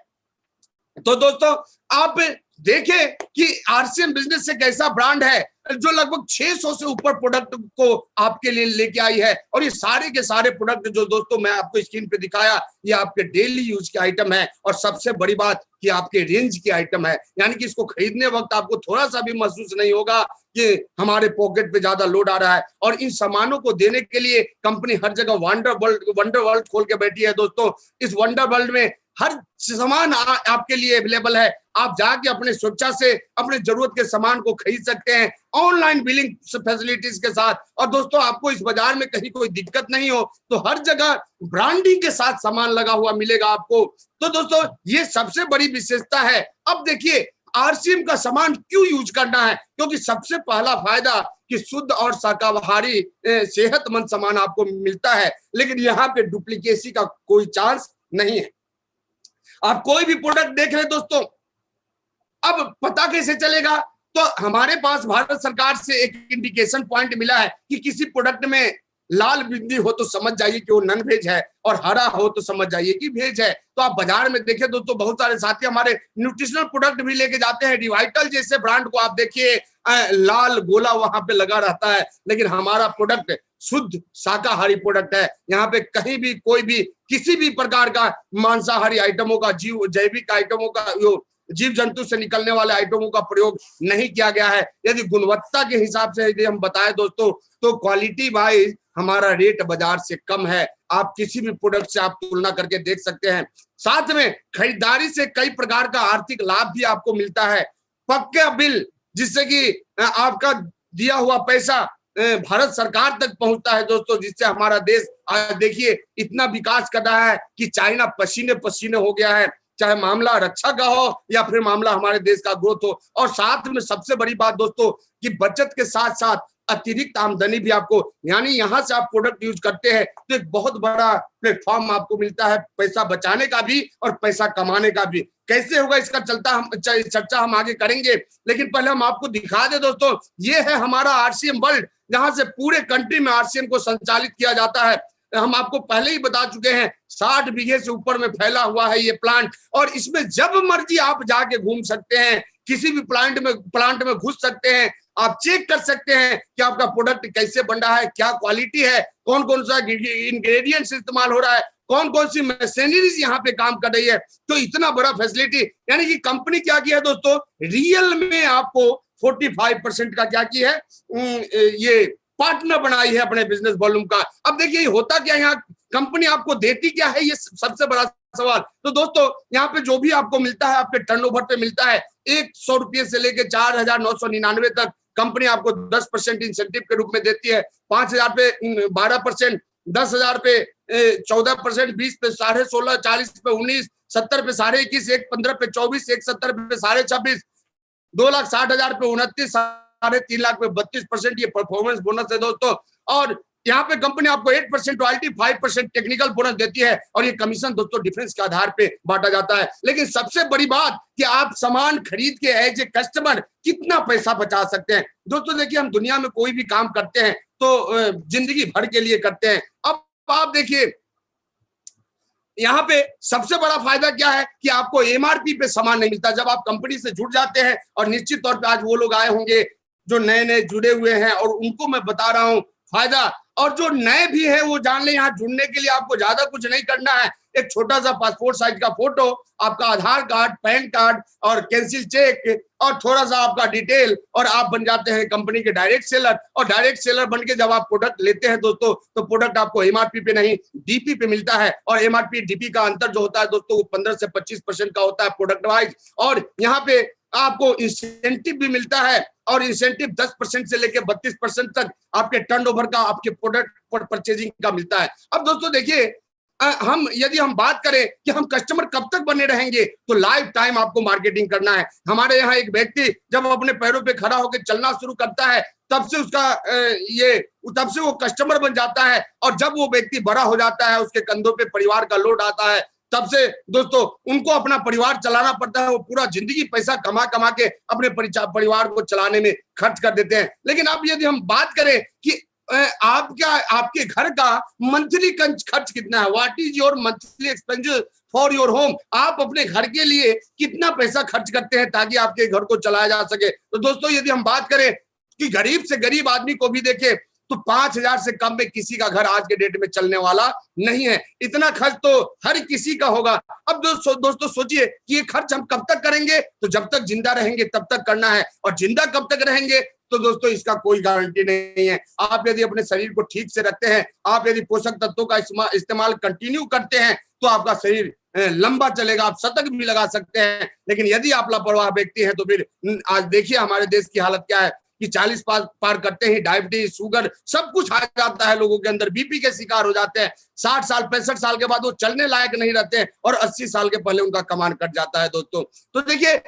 S1: तो दोस्तों आप देखें कि आरसीएम बिजनेस एक ऐसा ब्रांड है जो लगभग 600 से ऊपर प्रोडक्ट को आपके लिए लेके आई है। और ये सारे के सारे प्रोडक्ट जो दोस्तों मैं आपको स्क्रीन पे दिखाया, ये आपके डेली यूज के आइटम है। और सबसे बड़ी बात कि आपके रेंज के आइटम है, यानी कि इसको खरीदने वक्त आपको थोड़ा सा भी महसूस नहीं होगा कि हमारे पॉकेट पे ज्यादा लोड आ रहा है। और इन सामानों को देने के लिए कंपनी हर जगह वंडर वर्ल्ड खोल के बैठी है दोस्तों। इस वंडर वर्ल्ड में हर सामान आपके लिए अवेलेबल है। आप जाके अपने स्वेच्छा से अपने जरूरत के सामान को खरीद सकते हैं ऑनलाइन बिलिंग फैसिलिटीज के साथ। और दोस्तों आपको इस बाजार में कहीं कोई दिक्कत नहीं हो, तो हर जगह ब्रांडिंग के साथ सामान लगा हुआ मिलेगा आपको। तो दोस्तों ये सबसे बड़ी विशेषता है। अब देखिए आरसीएम का सामान क्यों यूज करना है, क्योंकि सबसे पहला फायदा कि शुद्ध और शाकाहारी सेहतमंद सामान आपको मिलता है, लेकिन यहाँ पे डुप्लीकेसी का कोई चांस नहीं है। आप कोई भी प्रोडक्ट देख रहे दोस्तों, अब पता कैसे चलेगा, तो हमारे पास भारत सरकार से एक इंडिकेशन पॉइंट मिला है कि किसी प्रोडक्ट में लाल बिंदी हो तो समझ जाइए कि वो नॉन वेज है, और हरा हो तो समझ जाइए कि वेज है। तो आप बाजार में देखें दोस्तों, बहुत सारे साथी हमारे न्यूट्रिशनल प्रोडक्ट भी लेके जाते हैं। रिवाइटल जैसे ब्रांड को आप देखिए, लाल गोला वहां पे लगा रहता है, लेकिन हमारा प्रोडक्ट शुद्ध शाकाहारी प्रोडक्ट है। यहाँ पे कहीं भी कोई भी किसी भी प्रकार का मांसाहारी आइटमों का, जैविक आइटमों का, जीव जंतु से निकलने वाले आइटमों का प्रयोग नहीं किया गया है। यदि गुणवत्ता के हिसाब से यदि हम बताएं दोस्तों, तो क्वालिटी वाइज हमारा रेट बाजार से कम है। आप किसी भी प्रोडक्ट से आप तुलना करके देख सकते हैं। साथ में खरीदारी से कई प्रकार का आर्थिक लाभ भी आपको मिलता है। पक्का बिल, जिससे कि आपका दिया हुआ पैसा भारत सरकार तक पहुंचता है दोस्तों, जिससे हमारा देश आज देखिए इतना विकास कर रहा है कि चाइना पसीने पसीने हो गया है, चाहे मामला रक्षा का हो या फिर मामला हमारे देश का ग्रोथ हो। और साथ में सबसे बड़ी बात दोस्तों कि बचत के साथ साथ अतिरिक्त आमदनी भी आपको, यानी यहाँ से आप प्रोडक्ट यूज करते हैं तो एक बहुत बड़ा प्लेटफॉर्म आपको मिलता है पैसा बचाने का भी और पैसा कमाने का भी। कैसे होगा इसका चर्चा हम आगे करेंगे, लेकिन पहले हम आपको दिखा दे दोस्तों, ये है हमारा आरसीएम वर्ल्ड, जहां से पूरे कंट्री में आरसीएम को संचालित किया जाता है। हम आपको पहले ही बता चुके हैं 60 बीघे से ऊपर में फैला हुआ है ये प्लांट, और इसमें जब मर्जी आप जाके घूम सकते हैं, किसी भी प्लांट में घुस सकते हैं, आप चेक कर सकते हैं कि आपका प्रोडक्ट कैसे बन रहा है, क्या क्वालिटी है, कौन कौन सा इंग्रेडिएंट्स इस्तेमाल हो रहा है, कौन कौन सी मशीनरीज यहाँ पे काम कर रही है। तो इतना बड़ा फैसिलिटी, यानी कि कंपनी क्या किया है दोस्तों, रियल में आपको 45% का क्या किया है, ये पार्टनर बनाई है अपने बिजनेस वॉल्यूम का। अब देखिए होता क्या, यहाँ कंपनी आपको देती क्या है, ये सबसे बड़ा सवाल। तो दोस्तों यहाँ पे जो भी आपको मिलता है आपके टर्नओवर पे मिलता है। 100 रुपये से लेके 4,999 तक कंपनी आपको 10% इंसेंटिव के रूप में देती है। 5,000 पे 12%, 10,000 पे 14%, 20 पे 16.5%, 40 पे 19%, 70 पे 21.5%, 115 पे 24%, 170 पे 26.5%, 2,60,000 पे 29%, 3.5 लाख पे 32%। ये परफॉर्मेंस बोनस है दोस्तों। और यहाँ पे कंपनी आपको 8% रॉयल्टी, 5% टेक्निकल बोनस देती है, और ये कमीशन दोस्तों डिफरेंस के आधार पे बांटा जाता है। लेकिन सबसे बड़ी बात कि आप सामान खरीद के एज ए कस्टमर कितना पैसा बचा सकते हैं। दोस्तों देखिए, हम दुनिया में कोई भी काम करते हैं तो जिंदगी भर के लिए करते हैं। अब आप देखिए यहाँ पे सबसे बड़ा फायदा क्या है कि आपको एमआरपी पे सामान नहीं मिलता। जब आप कंपनी से जुड़ जाते हैं, और निश्चित तौर पे आज वो लोग आए होंगे जो नए नए जुड़े हुए हैं, और उनको मैं बता रहा हूँ फायदा, और जो नए भी है वो जान ले, यहाँ जुड़ने के लिए आपको ज्यादा कुछ नहीं करना है। एक छोटा सा पासपोर्ट साइज का फोटो, आपका आधार कार्ड, पैन कार्ड और कैंसिल चेक और थोड़ा सा आपका डिटेल, और आप बन जाते हैं कंपनी के डायरेक्ट सेलर। और डायरेक्ट सेलर बन के जब आप प्रोडक्ट लेते हैं दोस्तों, तो प्रोडक्ट आपको एमआरपी पे नहीं डीपी पे मिलता है। और एमआरपी डीपी का अंतर जो होता है दोस्तों, वो 15 से 25% का होता है प्रोडक्ट वाइज। और यहाँ पे आपको इंसेंटिव भी मिलता है, और इंसेंटिव 10% से लेकर 32% तक आपके टर्नओवर का, आपके प्रोडक्ट पर परचेजिंग का मिलता है। अब दोस्तों देखिए, यदि हम बात करें कि हम कस्टमर कब तक बने रहेंगे, तो लाइफ टाइम आपको मार्केटिंग करना है। हमारे यहाँ एक व्यक्ति जब अपने पैरों पे खड़ा होकर चलना शुरू करता है, तब से वो कस्टमर बन जाता है। और जब वो व्यक्ति बड़ा हो जाता है, उसके कंधों पे परिवार का लोड आता है, तब से दोस्तों उनको अपना परिवार चलाना पड़ता है। वो पूरा जिंदगी पैसा कमा कमा के अपने परिवार को चलाने में खर्च कर देते हैं। लेकिन अब यदि हम बात करें कि आपके घर का मंथली खर्च कितना है, what is your monthly expenses for your home, आप अपने घर के लिए कितना पैसा खर्च करते हैं ताकि आपके घर को चलाया जा सके। तो दोस्तों यदि हम बात करें कि गरीब से गरीब आदमी को भी देखें, तो 5,000 से कम में किसी का घर आज के डेट में चलने वाला नहीं है। इतना खर्च तो हर किसी का होगा। अब दोस्तों सोचिए कि ये खर्च हम कब तक करेंगे, तो जब तक जिंदा रहेंगे तब तक करना है। और जिंदा कब तक रहेंगे, तो दोस्तों इसका कोई गारंटी नहीं है। आप यदि अपने शरीर को ठीक से रखते हैं, आप यदि पोषक तत्वों का इस्तेमाल कंटिन्यू करते हैं, तो आपका शरीर लंबा चलेगा, आप शतक भी लगा सकते हैं। लेकिन यदि आप लापरवाह व्यक्ति हैं, तो फिर आज देखिए हमारे देश की हालत क्या है कि 40 पार करते ही डायबिटीज, शुगर सब कुछ आ जाता है लोगों के अंदर, बीपी के शिकार हो जाते हैं। 60 साल 65 साल के बाद वो चलने लायक नहीं रहते हैं, और 80 साल के पहले उनका कमान कट जाता है दोस्तों। तो देखिए,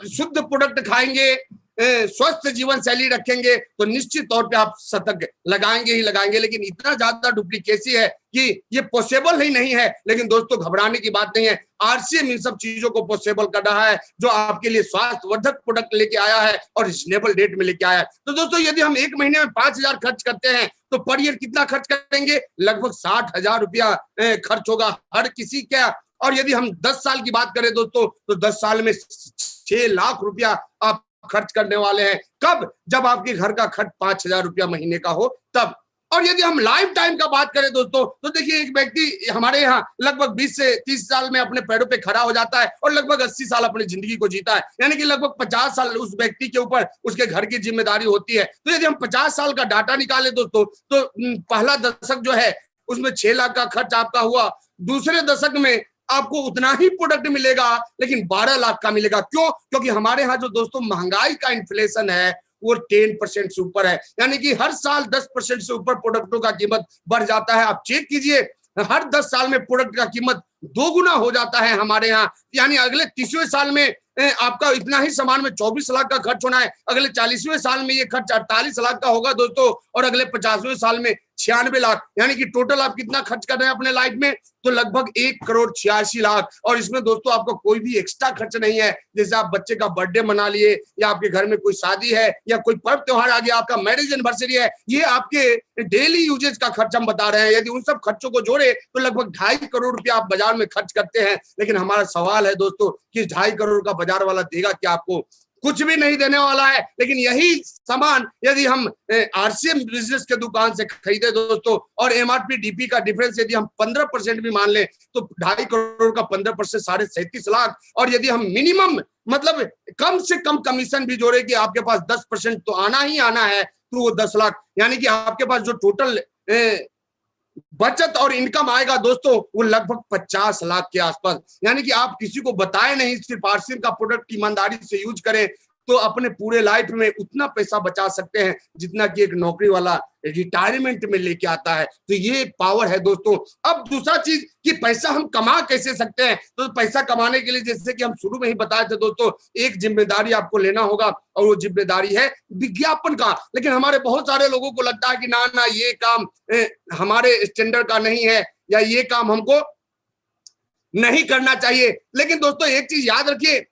S1: शुद्ध प्रोडक्ट खाएंगे, स्वस्थ जीवन शैली रखेंगे, तो निश्चित तौर पे आप शतक लगाएंगे ही लगाएंगे। लेकिन इतना ज्यादा डुप्लीकेसी है कि ये पॉसिबल ही नहीं है। लेकिन दोस्तों घबराने की बात नहीं है, आरसीएम इन सब चीजों को पॉसिबल कर रहा है, जो आपके लिए स्वास्थ्यवर्धक प्रोडक्ट लेके आया है और रिजनेबल रेट में लेके आया है। तो दोस्तों यदि हम एक महीने में 5,000 खर्च करते हैं, तो पर ईयर कितना खर्च करेंगे, लगभग 60,000 रुपया खर्च होगा हर किसी का। और यदि हम 10 साल की बात करें दोस्तों, तो 10 साल में 6 लाख रुपया आप खर्च करने वाले हैं। कब, जब आपके घर का खर्च 5,000 रुपया महीने का हो तब। और यदि हम लाइफ टाइम का बात करें दोस्तों, तो देखिए एक व्यक्ति हमारे यहाँ लगभग 20 से 30 साल में अपने पैरों पे खड़ा हो जाता है और लगभग 80 साल अपनी जिंदगी को जीता है। यानी कि लगभग 50 साल उस व्यक्ति के ऊपर उसके घर की जिम्मेदारी होती है। तो यदि हम 50 साल का डाटा निकालें दोस्तों, तो पहला दशक जो है उसमें 6 लाख का खर्च आपका हुआ। दूसरे दशक में आपको उतना ही प्रोडक्ट मिलेगा, लेकिन 12 लाख का मिलेगा। क्यों? क्योंकि हमारे यहाँ जो दोस्तों महंगाई का इन्फ्लेशन है वो 10% से ऊपर है। यानी कि हर साल 10% से ऊपर प्रोडक्टों का कीमत बढ़ जाता है। आप चेक कीजिए, हर 10 साल में प्रोडक्ट का कीमत 2 गुना हो जाता है हमारे यहाँ। यानी अगले 30वें साल में आपका इतना ही सामान में 24 लाख का खर्च होना है, अगले 40वें साल में ये खर्च 48 लाख का होगा दोस्तों, और अगले 50वें साल में 96 लाख। यानी कि टोटल आप कितना खर्च कर रहे हैं अपने लाइफ में, तो लगभग 1,86,00,000। और इसमें दोस्तों आपको कोई भी एक्स्ट्रा खर्च नहीं है। जैसे आप बच्चे का बर्थडे मना लिए, या आपके घर में कोई शादी है, या कोई पर्व त्योहार आ गया, आपका मैरिज एनिवर्सरी है, ये आपके डेली यूजेज का खर्च हम बता रहे हैं। यदि उन सब खर्चों को जोड़े तो लगभग 2.5 करोड़ रुपया आप बाजार में खर्च करते हैं। लेकिन हमारा सवाल है दोस्तों कि 2.5 करोड़ का बाजार वाला देगा क्या आपको? कुछ भी नहीं देने वाला है। लेकिन यही सामान यदि हम आरसीएम बिजनेस के दुकान से खरीदे दोस्तों, और एमआरपी डीपी का डिफरेंस यदि हम 15% भी मान लें, तो 2.5 करोड़ का 15% 37.5 लाख। और यदि हम मिनिमम मतलब कम से कम कमीशन भी जोड़े कि आपके पास 10% तो आना ही आना है, तो वो 10 लाख। यानी कि आपके पास जो टोटल बचत और इनकम आएगा दोस्तों, वो लगभग 50 लाख के आसपास। यानी कि आप किसी को बताएं नहीं, सिर्फ आरसीएम का प्रोडक्ट ईमानदारी से यूज करें, तो अपने पूरे लाइफ में उतना पैसा बचा सकते हैं जितना कि एक नौकरी वाला रिटायरमेंट में लेके आता है। तो ये पावर है दोस्तों। अब दूसरा चीज कि पैसा हम कमा कैसे सकते हैं, तो पैसा कमाने के लिए जैसे कि हम शुरू में ही बताए थे दोस्तों, एक जिम्मेदारी आपको लेना होगा, और वो जिम्मेदारी है विज्ञापन का। लेकिन हमारे बहुत सारे लोगों को लगता है कि ना ना ये काम हमारे स्टैंडर्ड का नहीं है, या ये काम हमको नहीं करना चाहिए। लेकिन दोस्तों एक चीज याद रखिए,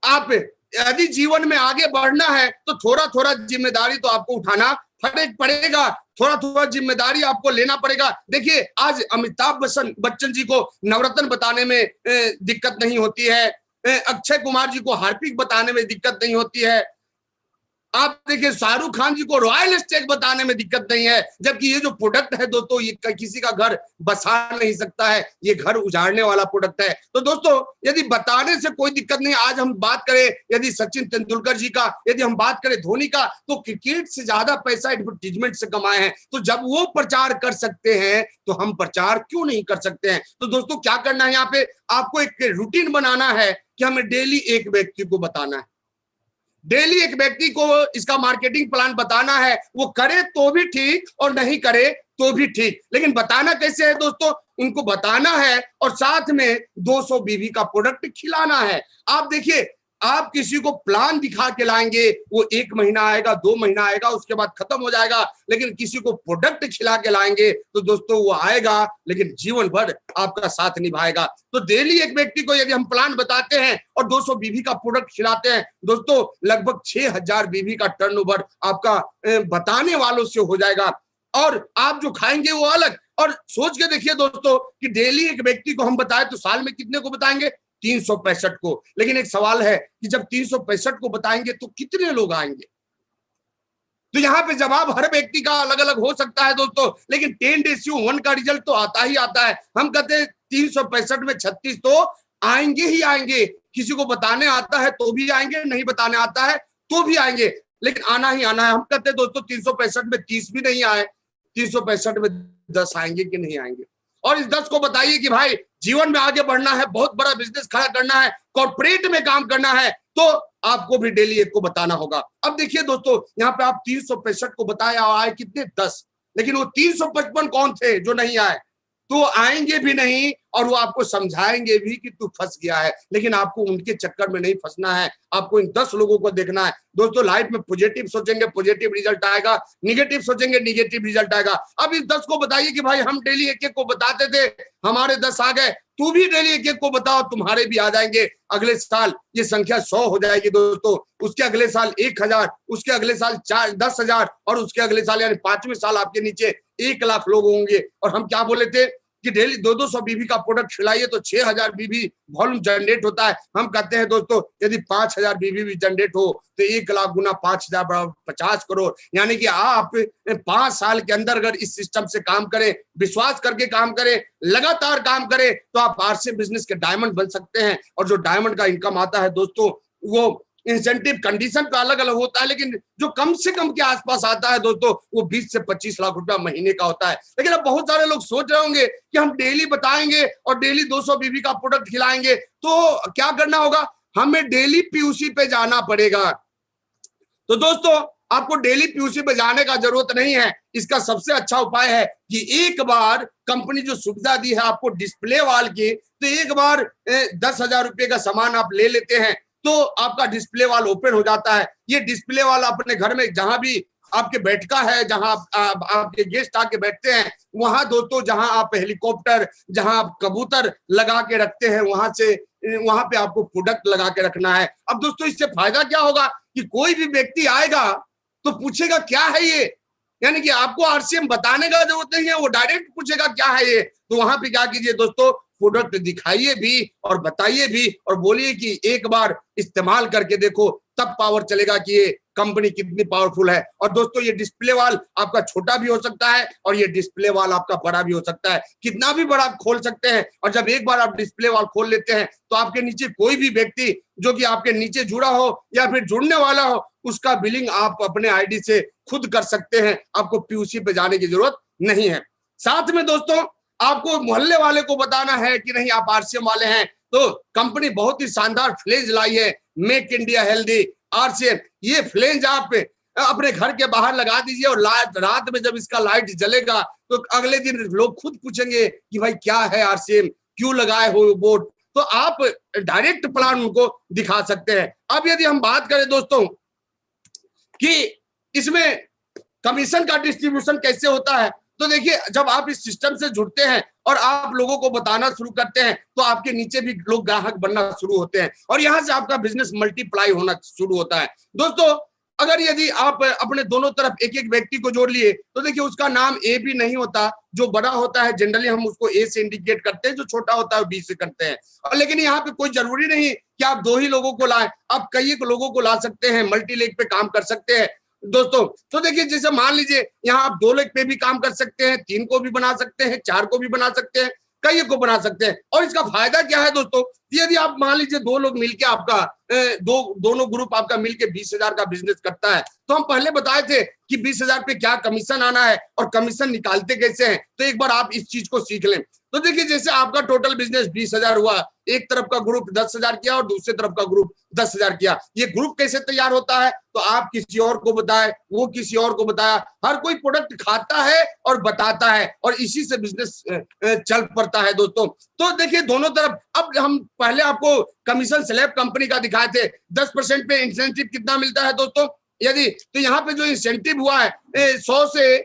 S1: आप यदि जीवन में आगे बढ़ना है तो थोड़ा थोड़ा जिम्मेदारी तो आपको उठाना पड़ेगा, थोड़ा थोड़ा जिम्मेदारी आपको लेना पड़ेगा। देखिए आज अमिताभ बच्चन जी को नवरत्न बताने में दिक्कत नहीं होती है, अक्षय कुमार जी को हार्पिक बताने में दिक्कत नहीं होती है, आप देखिए शाहरुख खान जी को रॉयल एस्टेट बताने में दिक्कत नहीं है, जबकि ये जो प्रोडक्ट है दोस्तों, ये किसी का घर बसा नहीं सकता है, ये घर उजाड़ने वाला प्रोडक्ट है। तो दोस्तों यदि बताने से कोई दिक्कत नहीं, आज हम बात करें यदि सचिन तेंदुलकर जी का, यदि हम बात करें धोनी का, तो क्रिकेट से ज्यादा पैसा एडवर्टीजमेंट से कमाए हैं। तो जब वो प्रचार कर सकते हैं तो हम प्रचार क्यों नहीं कर सकते हैं। तो दोस्तों क्या करना है, यहाँ पे आपको एक रूटीन बनाना है कि हमें डेली एक व्यक्ति को बताना है, डेली एक व्यक्ति को इसका मार्केटिंग प्लान बताना है। वो करे तो भी ठीक और नहीं करे तो भी ठीक, लेकिन बताना कैसे है दोस्तों, उनको बताना है और साथ में 200 बीवी का प्रोडक्ट खिलाना है। आप देखिए, आप किसी को प्लान दिखा के लाएंगे, वो 1 महीना आएगा, 2 महीना आएगा, उसके बाद खत्म हो जाएगा। लेकिन किसी को प्रोडक्ट खिला के लाएंगे तो दोस्तों वो आएगा लेकिन जीवन भर आपका साथ निभाएगा। तो डेली एक व्यक्ति को यदि हम प्लान बताते हैं और 200 बीवी का प्रोडक्ट खिलाते हैं, दोस्तों लगभग 6000 बीवी का टर्नओवर आपका बताने वालों से हो जाएगा। और आप जो खाएंगे वो अलग। और सोच के देखिए दोस्तों कि डेली एक व्यक्ति को हम बताएं तो साल में कितने को बताएंगे, 365 को। लेकिन एक सवाल है कि जब 365 को बताएंगे तो कितने लोग आएंगे। तो यहाँ पे जवाब हर व्यक्ति का अलग अलग हो सकता है दोस्तों, लेकिन 10:1 का रिजल्ट तो आता ही आता है। हम कहते हैं 365 में 36 तो आएंगे ही आएंगे। किसी को बताने आता है तो भी आएंगे, नहीं बताने आता है तो भी आएंगे, लेकिन आना ही आना है। हम कहते हैं दोस्तों 365 में 30 भी नहीं आए, 365 में 10 आएंगे कि नहीं आएंगे। और इस 10 को बताइए कि भाई जीवन में आगे बढ़ना है, बहुत बड़ा बिजनेस खड़ा करना है, कॉर्पोरेट में काम करना है, तो आपको भी डेली एक को बताना होगा। अब देखिए दोस्तों, यहाँ पे आप 365 को बताया, आए कितने, 10, लेकिन वो 355 कौन थे जो नहीं आए। तो आएंगे भी नहीं और वो आपको समझाएंगे भी कि तू फंस गया है, लेकिन आपको उनके चक्कर में नहीं फंसना है। आपको इन 10 लोगों को देखना है दोस्तों। लाइफ में पॉजिटिव सोचेंगे पॉजिटिव रिजल्ट आएगा, निगेटिव सोचेंगे निगेटिव रिजल्ट आएगा। अब इस 10 को बताइए कि भाई हम डेली एक एक को बताते थे, हमारे 10 आ गए, तू भी डेली एक एक को बताओ, तुम्हारे भी आ जाएंगे। अगले साल ये संख्या 100 हो जाएगी दोस्तों, उसके अगले साल 1000, उसके अगले साल 10,000 और उसके अगले साल यानी 5वें साल आपके नीचे 1 लाख लोग होंगे। और हम क्या बोले थे कि डेली 200 बीबी का प्रोडक्ट खिलाइए तो 6000 बीबी वॉल्यूम जनरेट होता है। हम कहते हैं दोस्तों यदि 5000 बीबी भी जनरेट हो तो 1 लाख गुना 5000 बराबर 50 करोड़। यानी कि आप 5 साल के अंदर अगर इस सिस्टम से काम करें, विश्वास करके काम करें, लगातार काम करें, तो आप आरसीएम बिजनेस के डायमंड बन सकते हैं। और जो डायमंड का इनकम आता है दोस्तों, वो इंसेंटिव कंडीशन का अलग अलग होता है, लेकिन जो कम से कम के आसपास आता है दोस्तों, वो 20 से 25 लाख रुपया महीने का होता है। लेकिन अब बहुत सारे लोग सोच रहे होंगे कि हम डेली बताएंगे और डेली 200 बीबी का प्रोडक्ट खिलाएंगे, तो क्या करना होगा, हमें डेली पीयूसी पे जाना पड़ेगा। तो दोस्तों आपको डेली पीयूसी पे जाने का जरूरत नहीं है। इसका सबसे अच्छा उपाय है कि एक बार कंपनी जो सुविधा दी है आपको डिस्प्ले वाल की, तो एक बार 10,000 रुपये का सामान आप ले लेते हैं तो आपका डिस्प्ले वाल ओपन हो जाता है। ये डिस्प्ले वाल अपने घर में जहां भी आपके बैठका है, जहां आपके गेस्ट आके बैठते हैं, वहां दोस्तों जहां आप हेलीकॉप्टर, जहां आप कबूतर लगा के रखते हैं, वहां पे आपको प्रोडक्ट लगा के रखना है। अब दोस्तों इससे फायदा क्या होगा कि कोई भी व्यक्ति आएगा तो पूछेगा क्या है ये, यानी कि आपको आरसीएम बताने का जरूरत नहीं है, वो डायरेक्ट पूछेगा क्या है ये। तो वहां पे क्या कीजिए दोस्तों, प्रोडक्ट दिखाइए भी और बताइए भी और बोलिए कि एक बार इस्तेमाल करके देखो, तब पावर चलेगा कि ये कंपनी कितनी पावरफुल है। और दोस्तों ये डिस्प्ले वाल आपका छोटा भी हो सकता है और ये डिस्प्ले वाल आपका बड़ा भी हो सकता है, कितना भी बड़ा आप खोल सकते हैं। और जब एक बार आप डिस्प्ले वाल खोल लेते हैं तो आपके नीचे कोई भी व्यक्ति जो कि आपके नीचे जुड़ा हो या फिर जुड़ने वाला हो, उसका बिलिंग आप अपने आईडी से खुद कर सकते हैं। आपको पीयूसी पे जाने की जरूरत नहीं है। साथ में दोस्तों आपको मोहल्ले वाले को बताना है कि नहीं आप आरसीएम वाले हैं। तो कंपनी बहुत ही शानदार फ्लेंज लाई है, मेक इंडिया हेल्दी आरसीएम। ये फ्लेंज आप अपने घर के बाहर लगा दीजिए और रात में जब इसका लाइट जलेगा तो अगले दिन लोग खुद पूछेंगे कि भाई क्या है आरसीएम, क्यों लगाए हो बोर्ड। तो आप डायरेक्ट प्लान उनको दिखा सकते हैं। अब यदि हम बात करें दोस्तों कि इसमें कमीशन का डिस्ट्रीब्यूशन कैसे होता है, तो देखिए जब आप इस सिस्टम से जुड़ते हैं और आप लोगों को बताना शुरू करते हैं तो आपके नीचे भी लोग ग्राहक बनना शुरू होते हैं और यहां से आपका बिजनेस मल्टीप्लाई होना शुरू होता है। दोस्तों अगर यदि आप अपने दोनों तरफ एक एक व्यक्ति को जोड़ लिए तो देखिए उसका नाम ए भी नहीं होता, जो बड़ा होता है जनरली हम उसको ए से इंडिकेट करते हैं, जो छोटा होता है बी से करते हैं। और लेकिन यहाँ पे कोई जरूरी नहीं कि आप 2 ही लोगों को लाएं, आप कई लोगों को ला सकते हैं, मल्टी लेग पे काम कर सकते हैं दोस्तों। तो देखिए जैसे मान लीजिए यहाँ आप 2 लेग पे भी काम कर सकते हैं, 3 को भी बना सकते हैं, 4 को भी बना सकते हैं, कई को बना सकते हैं। और इसका फायदा क्या है दोस्तों, यदि आप मान लीजिए 2 लोग मिलके आपका दोनों ग्रुप आपका मिलके 20,000 का बिजनेस करता है, तो हम पहले बताए थे कि 20,000 पे क्या कमीशन आना है और कमीशन निकालते कैसे हैं, तो एक बार आप इस चीज को सीख लें। तो देखिए जैसे आपका टोटल बिजनेस 20,000 हुआ, एक तरफ का ग्रुप 10,000 किया और दूसरे तरफ का ग्रुप 10,000 किया। ये ग्रुप कैसे तैयार होता है, तो आप किसी और को बताए, वो किसी और को बताया, हर कोई प्रोडक्ट खाता है और बताता है और इसी से बिजनेस चल पड़ता है दोस्तों। तो देखिए दोनों तरफ, अब हम पहले आपको कमीशन स्लैब कंपनी का दिखाए थे, 10% पे इंसेंटिव कितना मिलता है दोस्तों, यदि तो यहाँ पे जो इंसेंटिव हुआ है 100 से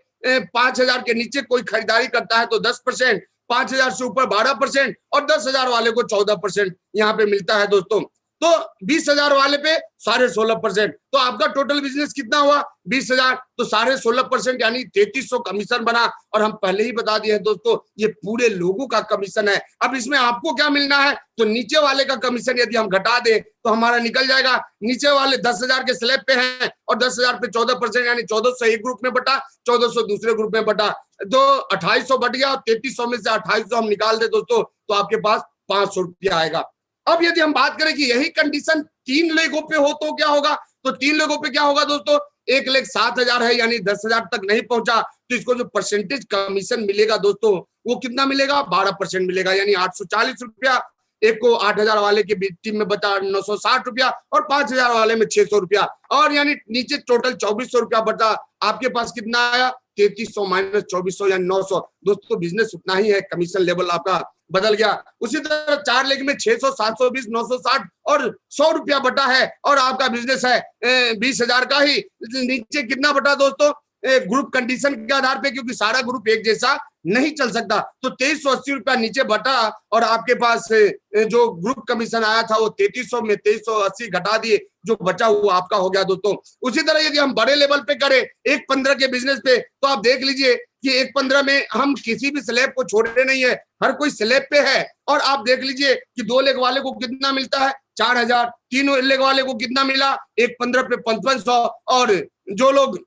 S1: 5,000 के नीचे कोई खरीदारी करता है तो 10%, 5,000 से ऊपर 12% और 10,000 वाले को 14% यहाँ पे मिलता है दोस्तों। तो 20,000 वाले पे 16.5%, तो आपका टोटल बिजनेस कितना हुआ 20,000, तो 16.5% यानी 3300 कमीशन बना। और हम पहले ही बता दिए दोस्तों ये पूरे लोगों का कमीशन है। अब इसमें आपको क्या मिलना है, तो नीचे वाले का कमीशन यदि हम घटा दें तो हमारा निकल जाएगा, नीचे वाले 10,000 के स्लैब पे हैं और 10,000 पे 14% यानी 1400 एक ग्रुप में बटा, 1400 दूसरे ग्रुप में बटा, तो 2800 बढ़ गया और 3300 में से 2800 हम निकाल दे दोस्तों तो आपके पास 500 रुपया आएगा। अब यदि हम बात करें कि यही कंडीशन 3 लेगों पे हो तो क्या होगा, तो 3 लेगों पे क्या होगा दोस्तों, एक लेग 7,000 है यानी 10,000 तक नहीं पहुंचा, तो इसको जो परसेंटेज कमीशन मिलेगा दोस्तों वो कितना मिलेगा, 12% मिलेगा, यानी 840 रुपया। एक को 8,000 वाले के टीम में बचा 960 रुपया और 5,000 वाले में 600 रुपया, और यानी नीचे टोटल 2,400 रुपया बचा। आपके पास कितना आया, 3,300 माइनस 2,400 यानी 900। दोस्तों बिजनेस उतना ही है, कमीशन लेवल आपका बदल गया। उसी तरह 4 लेग में 600, 720, 960 और 100 रुपया बटा है और आपका बिजनेस है 20,000 का ही। नीचे कितना बटा दोस्तों, ग्रुप कंडीशन के आधार पे, क्योंकि सारा ग्रुप एक जैसा नहीं चल सकता, तो 2,380 रुपया नीचे बटा और आपके पास जो ग्रुप कमीशन आया था वो 3,300 में 2,380 घटा दिए, जो बचा वो आपका हो गया दोस्तों। उसी तरह यदि हम बड़े लेवल पे करें 1,15 के बिजनेस पे, तो आप देख लीजिए कि 1,15 में हम किसी भी स्लैब को छोड़े नहीं है, हर कोई स्लैब पे है। और आप देख लीजिए कि 2 लेग वाले को कितना मिलता है 4,000, 3 लेग वाले को कितना मिला 1,15 पे 5,500, और जो लोग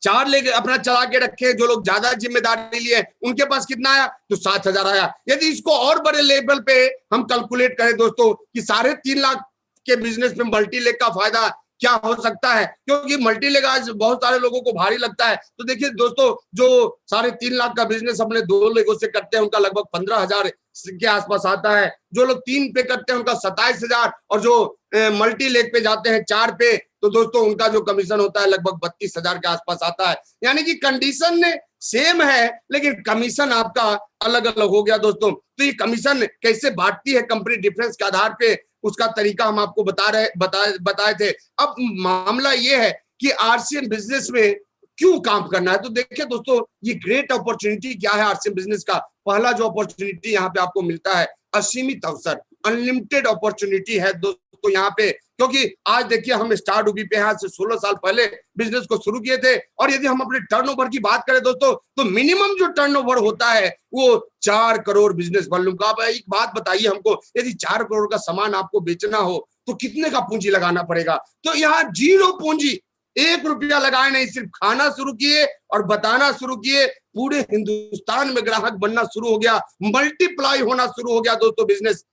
S1: 4 लेग अपना चला के रखे, जो लोग ज्यादा जिम्मेदारी लिए उनके पास कितना आया, तो 7,000 आया। यदि इसको और बड़े लेवल पे हम कैलकुलेट करें दोस्तों कि 3.5 लाख के बिजनेस में मल्टी लेग का फायदा क्या हो सकता है, क्योंकि मल्टी लेग आज बहुत सारे लोगों को भारी लगता है। तो देखिए दोस्तों जो 3.5 लाख का बिजनेस अपने 2 लेगों से करते हैं उनका लगभग 15,000 के आसपास आता है, जो लोग 3 पे करते हैं उनका 27,000, और जो मल्टी लेग पे जाते हैं 4 पे तो दोस्तों उनका जो कमीशन होता है लगभग 32,000 के आसपास आता है। यानी कि कंडीशन सेम है लेकिन कमीशन आपका अलग अलग हो गया दोस्तों। तो ये कमीशन कैसे बांटती है कंपनी डिफरेंस के आधार पे, उसका तरीका हम आपको बताए थे। अब मामला ये है कि आरसीएम बिजनेस में क्यों काम करना है, तो देखिए दोस्तों ये ग्रेट अपॉर्चुनिटी क्या है आरसीएम बिजनेस का। पहला जो अपॉर्चुनिटी यहाँ पे आपको मिलता है असीमित अवसर, अनलिमिटेड अपॉर्चुनिटी है दोस्तों यहाँ पे, क्योंकि आज देखिए हम स्टार डूबी पे यहाँ से 16 साल पहले बिजनेस को शुरू किए थे, और यदि हम अपने टर्नओवर की बात करें दोस्तों तो मिनिमम जो टर्नओवर होता है वो 4 करोड़ बिजनेस वॉल्यूम का। आप एक बात बताइए हमको, यदि 4 करोड़ का सामान आपको बेचना हो तो कितने का पूंजी लगाना पड़ेगा, तो यहाँ 0 पूंजी, 1 रुपया लगाए नहीं, सिर्फ खाना शुरू किए और बताना शुरू किए, पूरे हिंदुस्तान में ग्राहक बनना शुरू हो गया, मल्टीप्लाई होना शुरू हो गया दोस्तों बिजनेस।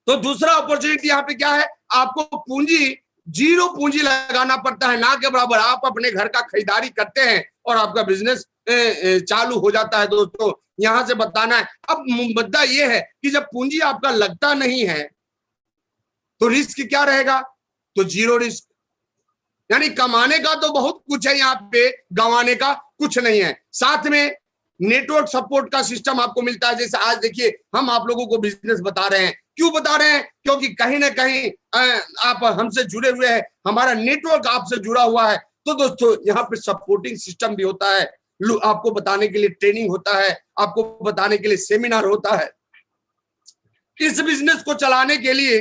S1: तो दूसरा अपॉर्चुनिटी यहाँ पे क्या है, आपको पूंजी 0 पूंजी लगाना पड़ता है, ना के बराबर आप अपने घर का खरीदारी करते हैं और आपका बिजनेस चालू हो जाता है दोस्तों। यहां से बताना है। अब मुद्दा ये है कि जब पूंजी आपका लगता नहीं है तो रिस्क क्या रहेगा, तो 0 रिस्क, यानी कमाने का तो बहुत कुछ है यहाँ पे, गंवाने का कुछ नहीं है। साथ में नेटवर्क सपोर्ट का सिस्टम आपको मिलता है। जैसे आज देखिए हम आप लोगों को बिजनेस बता रहे हैं, क्यों बता रहे हैं, क्योंकि कहीं ना कहीं आप हमसे जुड़े हुए हैं, हमारा नेटवर्क आपसे जुड़ा हुआ है। तो दोस्तों यहाँ पे सपोर्टिंग सिस्टम भी होता है, आपको बताने के लिए ट्रेनिंग होता है, आपको बताने के लिए सेमिनार होता है। इस बिजनेस को चलाने के लिए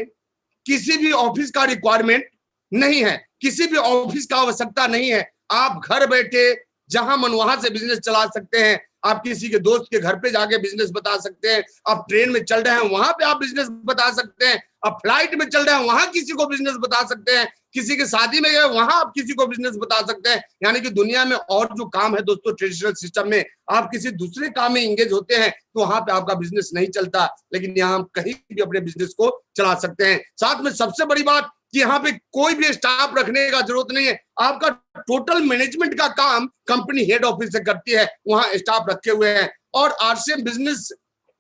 S1: किसी भी ऑफिस का रिक्वायरमेंट नहीं है, किसी भी ऑफिस का आवश्यकता नहीं है। आप घर बैठे जहां मन वहां से बिजनेस चला सकते हैं। आप किसी के दोस्त के घर पे जाके बिजनेस बता सकते हैं। आप ट्रेन में चल रहे हैं वहां पे आप बिजनेस बता सकते हैं। आप फ्लाइट में चल रहे हैं वहां किसी को बिजनेस बता सकते हैं। किसी के शादी में गए वहां आप किसी को बिजनेस बता सकते हैं। यानी कि दुनिया में और जो काम है दोस्तों ट्रेडिशनल सिस्टम में, आप किसी दूसरे काम में इंगेज होते हैं तो वहां पे आपका बिजनेस नहीं चलता, लेकिन यहाँ हम कहीं भी अपने बिजनेस को चला सकते हैं। साथ में सबसे बड़ी बात कि यहाँ पे कोई भी स्टाफ रखने का जरूरत नहीं है। आपका टोटल मैनेजमेंट का काम कंपनी हेड ऑफिस से करती है, वहां स्टाफ रखे हुए हैं। और आरसीएम बिजनेस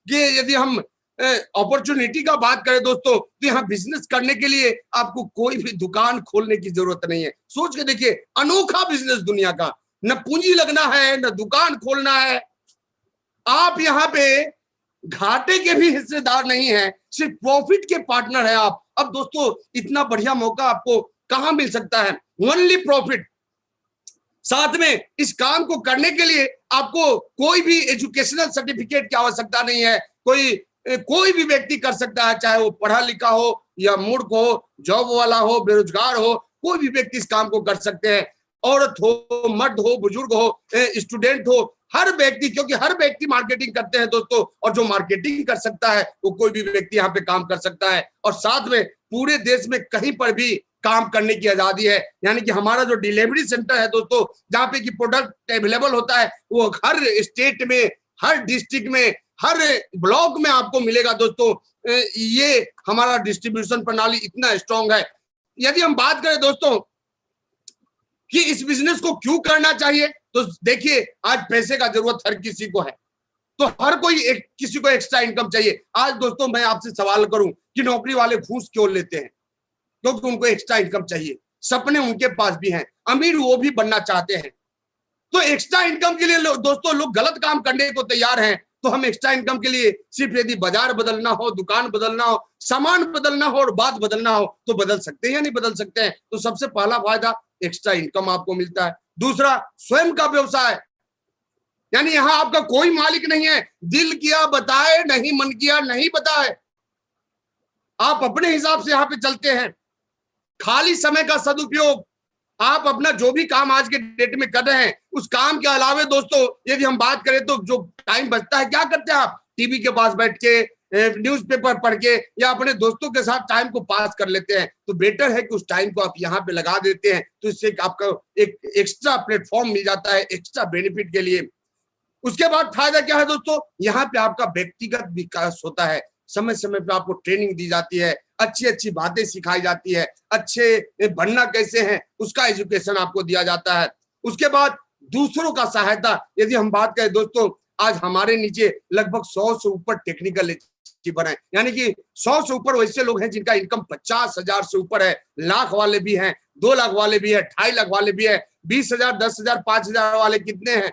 S1: के यदि हम अपॉर्चुनिटी का बात करें दोस्तों, तो यहाँ बिजनेस करने के लिए आपको कोई भी दुकान खोलने की जरूरत नहीं है। सोच के देखिए, अनोखा बिजनेस दुनिया का, न पूंजी लगना है न दुकान खोलना है। आप यहाँ पे घाटे के भी हिस्सेदार नहीं है, सिर्फ प्रॉफिट के पार्टनर है आप। अब दोस्तों इतना बढ़िया मौका आपको कहां मिल सकता है, ओनली प्रॉफिट। साथ में इस काम को करने के लिए आपको कोई भी एजुकेशनल सर्टिफिकेट की आवश्यकता नहीं है। कोई भी व्यक्ति कर सकता है, चाहे वो पढ़ा लिखा हो या मूर्ख हो, जॉब वाला हो, बेरोजगार हो, कोई भी व्यक्ति इस काम को कर सकते हैं। औरत हो, मर्द हो, बुजुर्ग हो, स्टूडेंट हो, हर व्यक्ति, क्योंकि हर व्यक्ति मार्केटिंग करते हैं दोस्तों, और जो मार्केटिंग कर सकता है वो कोई भी व्यक्ति यहाँ पे काम कर सकता है। और साथ में पूरे देश में कहीं पर भी काम करने की आजादी है। यानी कि हमारा जो डिलीवरी सेंटर है दोस्तों, जहाँ पे कि प्रोडक्ट अवेलेबल होता है, वो हर स्टेट में, हर डिस्ट्रिक्ट में, हर ब्लॉक में आपको मिलेगा दोस्तों। ये हमारा डिस्ट्रीब्यूशन प्रणाली इतना स्ट्रांग है। यदि हम बात करें दोस्तों कि इस बिजनेस को क्यों करना चाहिए, तो देखिए आज पैसे का जरूरत हर किसी को है, तो हर कोई किसी को एक्स्ट्रा इनकम चाहिए। आज दोस्तों मैं आपसे सवाल करूं कि नौकरी वाले घूस क्यों लेते हैं? क्योंकि उनको एक्स्ट्रा इनकम चाहिए। सपने उनके पास भी हैं, अमीर वो भी बनना चाहते हैं। तो एक्स्ट्रा इनकम के लिए दोस्तों लोग गलत काम करने को तैयार हैं। तो हम एक्स्ट्रा इनकम के लिए सिर्फ यदि बाजार बदलना हो, दुकान बदलना हो, सामान बदलना हो और बात बदलना हो तो बदल सकते हैं या नहीं बदल सकते हैं। तो सबसे पहला फायदा एक्स्ट्रा इनकम आपको मिलता है। दूसरा, स्वयं का व्यवसाय, यानी यहां आपका कोई मालिक नहीं है। दिल किया बताए नहीं, मन किया नहीं बताए, आप अपने हिसाब से यहां पे चलते हैं। खाली समय का सदुपयोग, आप अपना जो भी काम आज के डेट में कर रहे हैं उस काम के अलावे दोस्तों यदि हम बात करें तो जो टाइम बचता है क्या करते हैं आप? टीवी के पास बैठ के, न्यूज़पेपर पढ़ के या अपने दोस्तों के साथ टाइम को पास कर लेते हैं। तो बेटर है कि उस टाइम को आप यहाँ पे लगा देते हैं, तो इससे आपका एक एक्स्ट्रा प्लेटफॉर्म मिल जाता है एक्स्ट्रा बेनिफिट के लिए। उसके बाद फायदा क्या है दोस्तों, यहाँ पे आपका व्यक्तिगत विकास होता है। समय समय पे आपको ट्रेनिंग दी जाती है, अच्छी अच्छी बातें सिखाई जाती है, अच्छे बनना कैसे है उसका एजुकेशन आपको दिया जाता है। उसके बाद दूसरों का सहायता, यदि हम बात करें दोस्तों, आज हमारे नीचे लगभग 100 से ऊपर टेक्निकल अचीवर हैं। यानी कि 100 से ऊपर वैसे लोग हैं जिनका इनकम 50,000 से ऊपर है। लाख वाले भी हैं, 2 लाख वाले भी है, 2.5 लाख वाले भी है, 20,000, 10,000, 5,000 वाले कितने हैं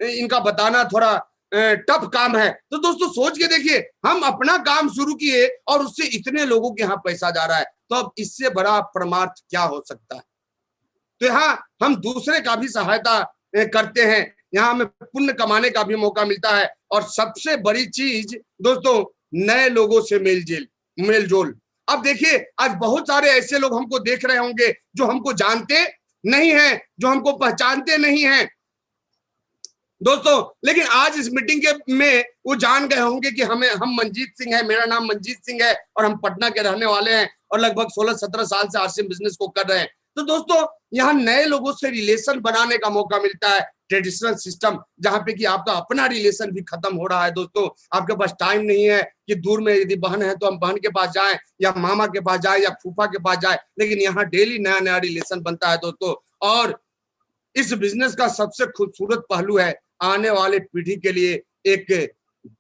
S1: इनका बताना थोड़ा टफ काम है। तो दोस्तों सोच के देखिए, हम अपना काम शुरू किए और उससे इतने लोगों के यहाँ पैसा जा रहा है, तो अब इससे बड़ा परमार्थ क्या हो सकता है? तो यहाँ हम दूसरे का भी सहायता करते हैं, यहाँ हमें पुण्य कमाने का भी मौका मिलता है। और सबसे बड़ी चीज दोस्तों, नए लोगों से मेल जोल। अब देखिए आज बहुत सारे ऐसे लोग हमको देख रहे होंगे जो हमको जानते नहीं है, जो हमको पहचानते नहीं है दोस्तों, लेकिन आज इस मीटिंग के में वो जान गए होंगे कि हम मंजीत सिंह है, मेरा नाम मंजीत सिंह है और हम पटना के रहने वाले हैं और लगभग 16-17 साल से आरसीएम बिजनेस को कर रहे हैं। तो दोस्तों यहाँ नए लोगों से रिलेशन बनाने का मौका मिलता है। ट्रेडिशनल सिस्टम जहाँ पे कि आपका अपना रिलेशन भी खत्म हो रहा है दोस्तों, आपके पास टाइम नहीं है कि दूर में यदि बहन है तो हम बहन के पास जाएं या मामा के पास जाए या फूफा के पास जाए, लेकिन यहाँ डेली नया नया रिलेशन बनता है दोस्तों। और इस बिजनेस का सबसे खूबसूरत पहलू है आने वाले पीढ़ी के लिए एक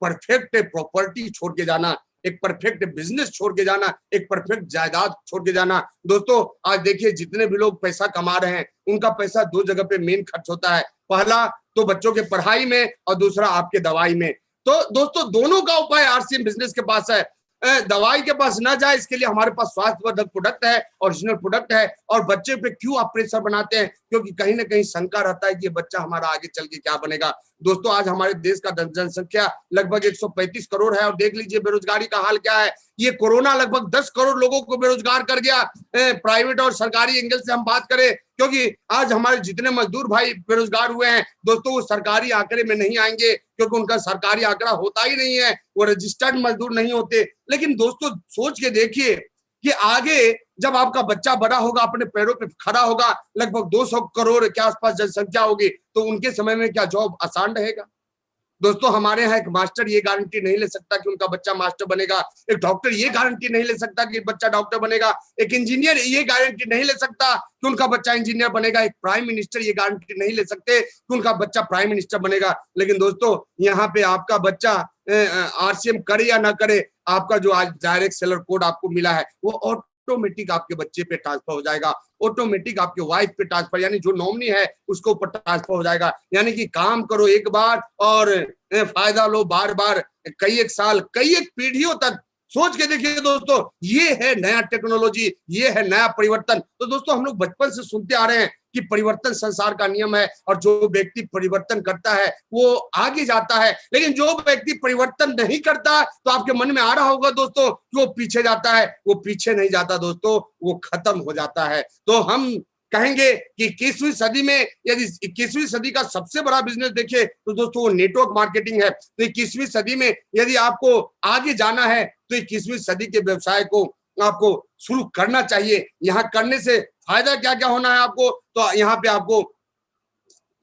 S1: परफेक्ट प्रॉपर्टी छोड़ के जाना, एक परफेक्ट बिजनेस छोड़ के जाना, एक परफेक्ट जायदाद छोड़ के जाना। दोस्तों आज देखिए जितने भी लोग पैसा कमा रहे हैं उनका पैसा 2 जगह पे मेन खर्च होता है, पहला तो बच्चों के पढ़ाई में और दूसरा आपके दवाई में। तो दोस्तों दोनों का उपाय आरसीएम बिजनेस के पास है। दवाई के पास ना जाए इसके लिए हमारे पास स्वास्थ्यवर्धक प्रोडक्ट है, ओरिजिनल प्रोडक्ट है। और बच्चे पे क्यों आप प्रेशर बनाते हैं? क्योंकि कहीं ना कहीं शंका रहता है कि ये बच्चा हमारा आगे चल के क्या बनेगा। दोस्तों आज हमारे देश का जनसंख्या लगभग 135 करोड़ है और देख लीजिए बेरोजगारी का हाल क्या है। ये कोरोना लगभग 10 करोड़ लोगों को बेरोजगार कर गया, प्राइवेट और सरकारी एंगल से हम बात करें, क्योंकि आज हमारे जितने मजदूर भाई बेरोजगार हुए हैं दोस्तों वो सरकारी आंकड़े में नहीं आएंगे, क्योंकि उनका सरकारी आंकड़ा होता ही नहीं है, वो रजिस्टर्ड मजदूर नहीं होते। लेकिन दोस्तों सोच के देखिए कि आगे जब आपका बच्चा बड़ा होगा, अपने पैरों पे खड़ा होगा, लगभग 200 करोड़ के आसपास जनसंख्या होगी, तो उनके समय में क्या जॉब आसान रहेगा? दोस्तों हमारे यहाँ एक मास्टर ये गारंटी नहीं ले सकता कि उनका बच्चा मास्टर बनेगा, एक डॉक्टर ये गारंटी नहीं ले सकता कि बच्चा डॉक्टर बनेगा, एक इंजीनियर ये गारंटी नहीं ले सकता कि उनका बच्चा इंजीनियर बनेगा, एक प्राइम मिनिस्टर ये गारंटी नहीं ले सकते कि उनका बच्चा प्राइम मिनिस्टर बनेगा। लेकिन दोस्तों यहाँ पे आपका बच्चा आरसीएम करे या ना करे, आपका जो आज डायरेक्ट सेलर कोड आपको मिला है वो ऑटोमेटिक आपके बच्चे पे ट्रांसफर हो जाएगा, ऑटोमेटिक आपके वाइफ पे ट्रांसफर, यानी जो नॉमिनी है उसको ऊपर ट्रांसफर हो जाएगा। यानी कि काम करो एक बार और फायदा लो बार बार, कई एक साल कई एक पीढ़ियों तक। सोच के देखिए दोस्तों, ये है नया टेक्नोलॉजी, ये है नया परिवर्तन। तो दोस्तों हम लोग बचपन से सुनते आ रहे हैं कि परिवर्तन संसार का नियम है और जो व्यक्ति परिवर्तन करता है वो आगे जाता है, लेकिन जो व्यक्ति परिवर्तन नहीं करता तो आपके मन में आ रहा होगा दोस्तों कि वो पीछे जाता है, वो पीछे नहीं जाता दोस्तों, वो खत्म हो जाता है। तो हम कहेंगे कि 21वीं सदी में यदि 21वीं सदी का सबसे बड़ा बिजनेस देखिए तो दोस्तों वो नेटवर्क मार्केटिंग है। तो 21वीं सदी में यदि आपको आगे जाना है तो 21वीं सदी के व्यवसाय को आपको शुरू करना चाहिए। यहाँ करने से फायदा क्या क्या होना है आपको, तो यहाँ पे आपको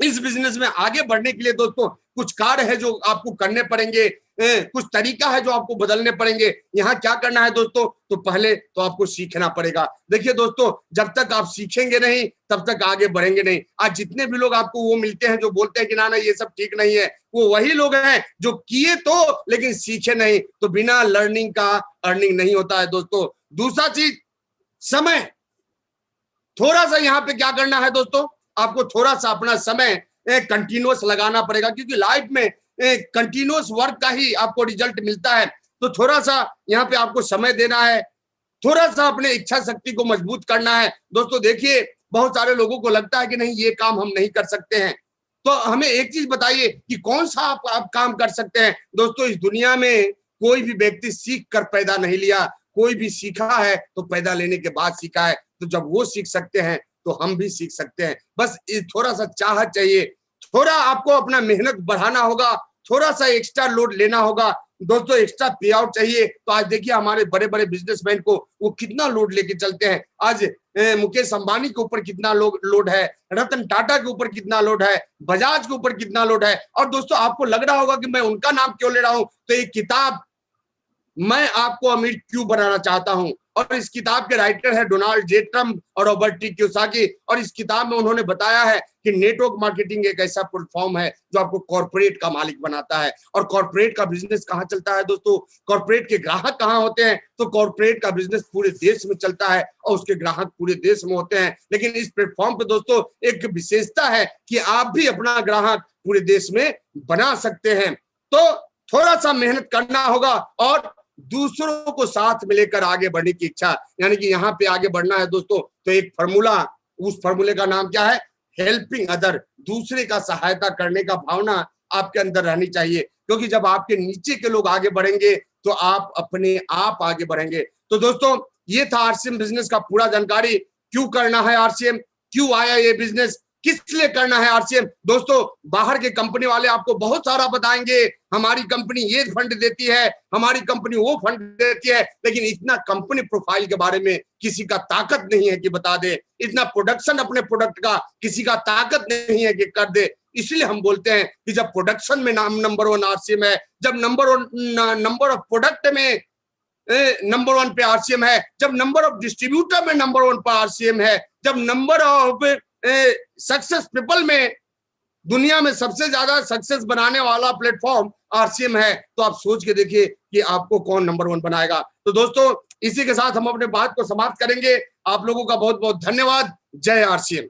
S1: इस बिजनेस में आगे बढ़ने के लिए दोस्तों कुछ कार्य है जो आपको करने पड़ेंगे, कुछ तरीका है जो आपको बदलने पड़ेंगे। यहाँ क्या करना है दोस्तों, तो पहले तो आपको सीखना पड़ेगा। देखिए दोस्तों जब तक आप सीखेंगे नहीं तब तक आगे बढ़ेंगे नहीं। आज जितने भी लोग आपको वो मिलते हैं जो बोलते हैं कि ना ना ये सब ठीक नहीं है, वो वही लोग हैं जो किए तो लेकिन सीखे नहीं। तो बिना लर्निंग का अर्निंग नहीं होता है दोस्तों। दूसरा चीज समय, थोड़ा सा यहाँ पे क्या करना है दोस्तों, आपको थोड़ा सा अपना समय कंटिन्यूअस लगाना पड़ेगा, क्योंकि लाइफ में कंटिन्यूअस वर्क का ही आपको रिजल्ट मिलता है। तो थोड़ा सा यहाँ पे आपको समय देना है, थोड़ा सा अपने इच्छा शक्ति को मजबूत करना है। दोस्तों देखिए बहुत सारे लोगों को लगता है कि नहीं ये काम हम नहीं कर सकते हैं, तो हमें एक चीज बताइए कि कौन सा आप काम कर सकते हैं। दोस्तों इस दुनिया में कोई भी व्यक्ति सीख कर पैदा नहीं लिया, कोई भी सीखा है तो पैदा लेने के बाद सीखा है। तो जब वो सीख सकते हैं तो हम भी सीख सकते हैं। बस थोड़ा सा चाहत चाहिए, थोड़ा आपको अपना मेहनत बढ़ाना होगा, थोड़ा सा एक्स्ट्रा लोड लेना होगा दोस्तों, एक्स्ट्रा पे आउट चाहिए। तो आज देखिए हमारे बड़े बड़े बिजनेसमैन को वो कितना लोड लेके चलते हैं। आज मुकेश अंबानी के ऊपर कितना लोड है, रतन टाटा के ऊपर कितना लोड है, बजाज के ऊपर कितना लोड है। और दोस्तों आपको लग रहा होगा कि मैं उनका नाम क्यों ले रहा हूं, तो एक किताब मैं आपको अमीर क्यों बनाना चाहता हूं, और इस किताब के राइटर है डोनाल्ड जे ट्रम्प और रॉबर्ट टी कियोसाकी। और इस किताब में उन्होंने बताया है कि नेटवर्क मार्केटिंग एक ऐसा प्लेटफॉर्म है जो आपको कॉर्पोरेट का मालिक बनाता है। और कॉर्पोरेट का बिजनेस कहाँ चलता है दोस्तों, कॉर्पोरेट के ग्राहक कहाँ होते हैं, तो कॉर्पोरेट का बिजनेस पूरे देश में चलता है और उसके ग्राहक पूरे देश में होते हैं। लेकिन इस प्लेटफॉर्म पे दोस्तों एक विशेषता है कि आप भी अपना ग्राहक पूरे देश में बना सकते हैं। तो थोड़ा सा मेहनत करना होगा और दूसरों को साथ में लेकर आगे बढ़ने की इच्छा, यानी कि यहाँ पे आगे बढ़ना है दोस्तों। तो एक फॉर्मूला, उस फॉर्मूले का नाम क्या है, हेल्पिंग अदर, दूसरे का सहायता करने का भावना आपके अंदर रहनी चाहिए। क्योंकि जब आपके नीचे के लोग आगे बढ़ेंगे तो आप अपने आप आगे बढ़ेंगे। तो दोस्तों ये था आरसीएम बिजनेस का पूरा जानकारी। क्यों करना है आरसीएम, क्यों आया ये बिजनेस, किस लिए करना है आरसीएम। दोस्तों बाहर के कंपनी वाले आपको बहुत सारा बताएंगे, हमारी कंपनी ये फंड देती है, हमारी कंपनी वो फंड देती है, लेकिन इतना कंपनी प्रोफाइल के बारे में किसी का ताकत नहीं है कि बता दे, इतना प्रोडक्शन अपने प्रोडक्ट का किसी का ताकत नहीं है कि कर दे। इसलिए हम बोलते हैं कि जब प्रोडक्शन में नंबर 1 आरसीएम है, जब नंबर ऑफ प्रोडक्ट में नंबर 1 पे आरसीएम है, जब नंबर ऑफ डिस्ट्रीब्यूटर में नंबर 1 पर आरसीएम है, जब नंबर ऑफ सक्सेस पीपल में दुनिया में सबसे ज्यादा सक्सेस बनाने वाला प्लेटफॉर्म आरसीएम है, तो आप सोच के देखिए कि आपको कौन नंबर 1 बनाएगा। तो दोस्तों इसी के साथ हम अपने बात को समाप्त करेंगे। आप लोगों का बहुत बहुत धन्यवाद। जय आरसीएम।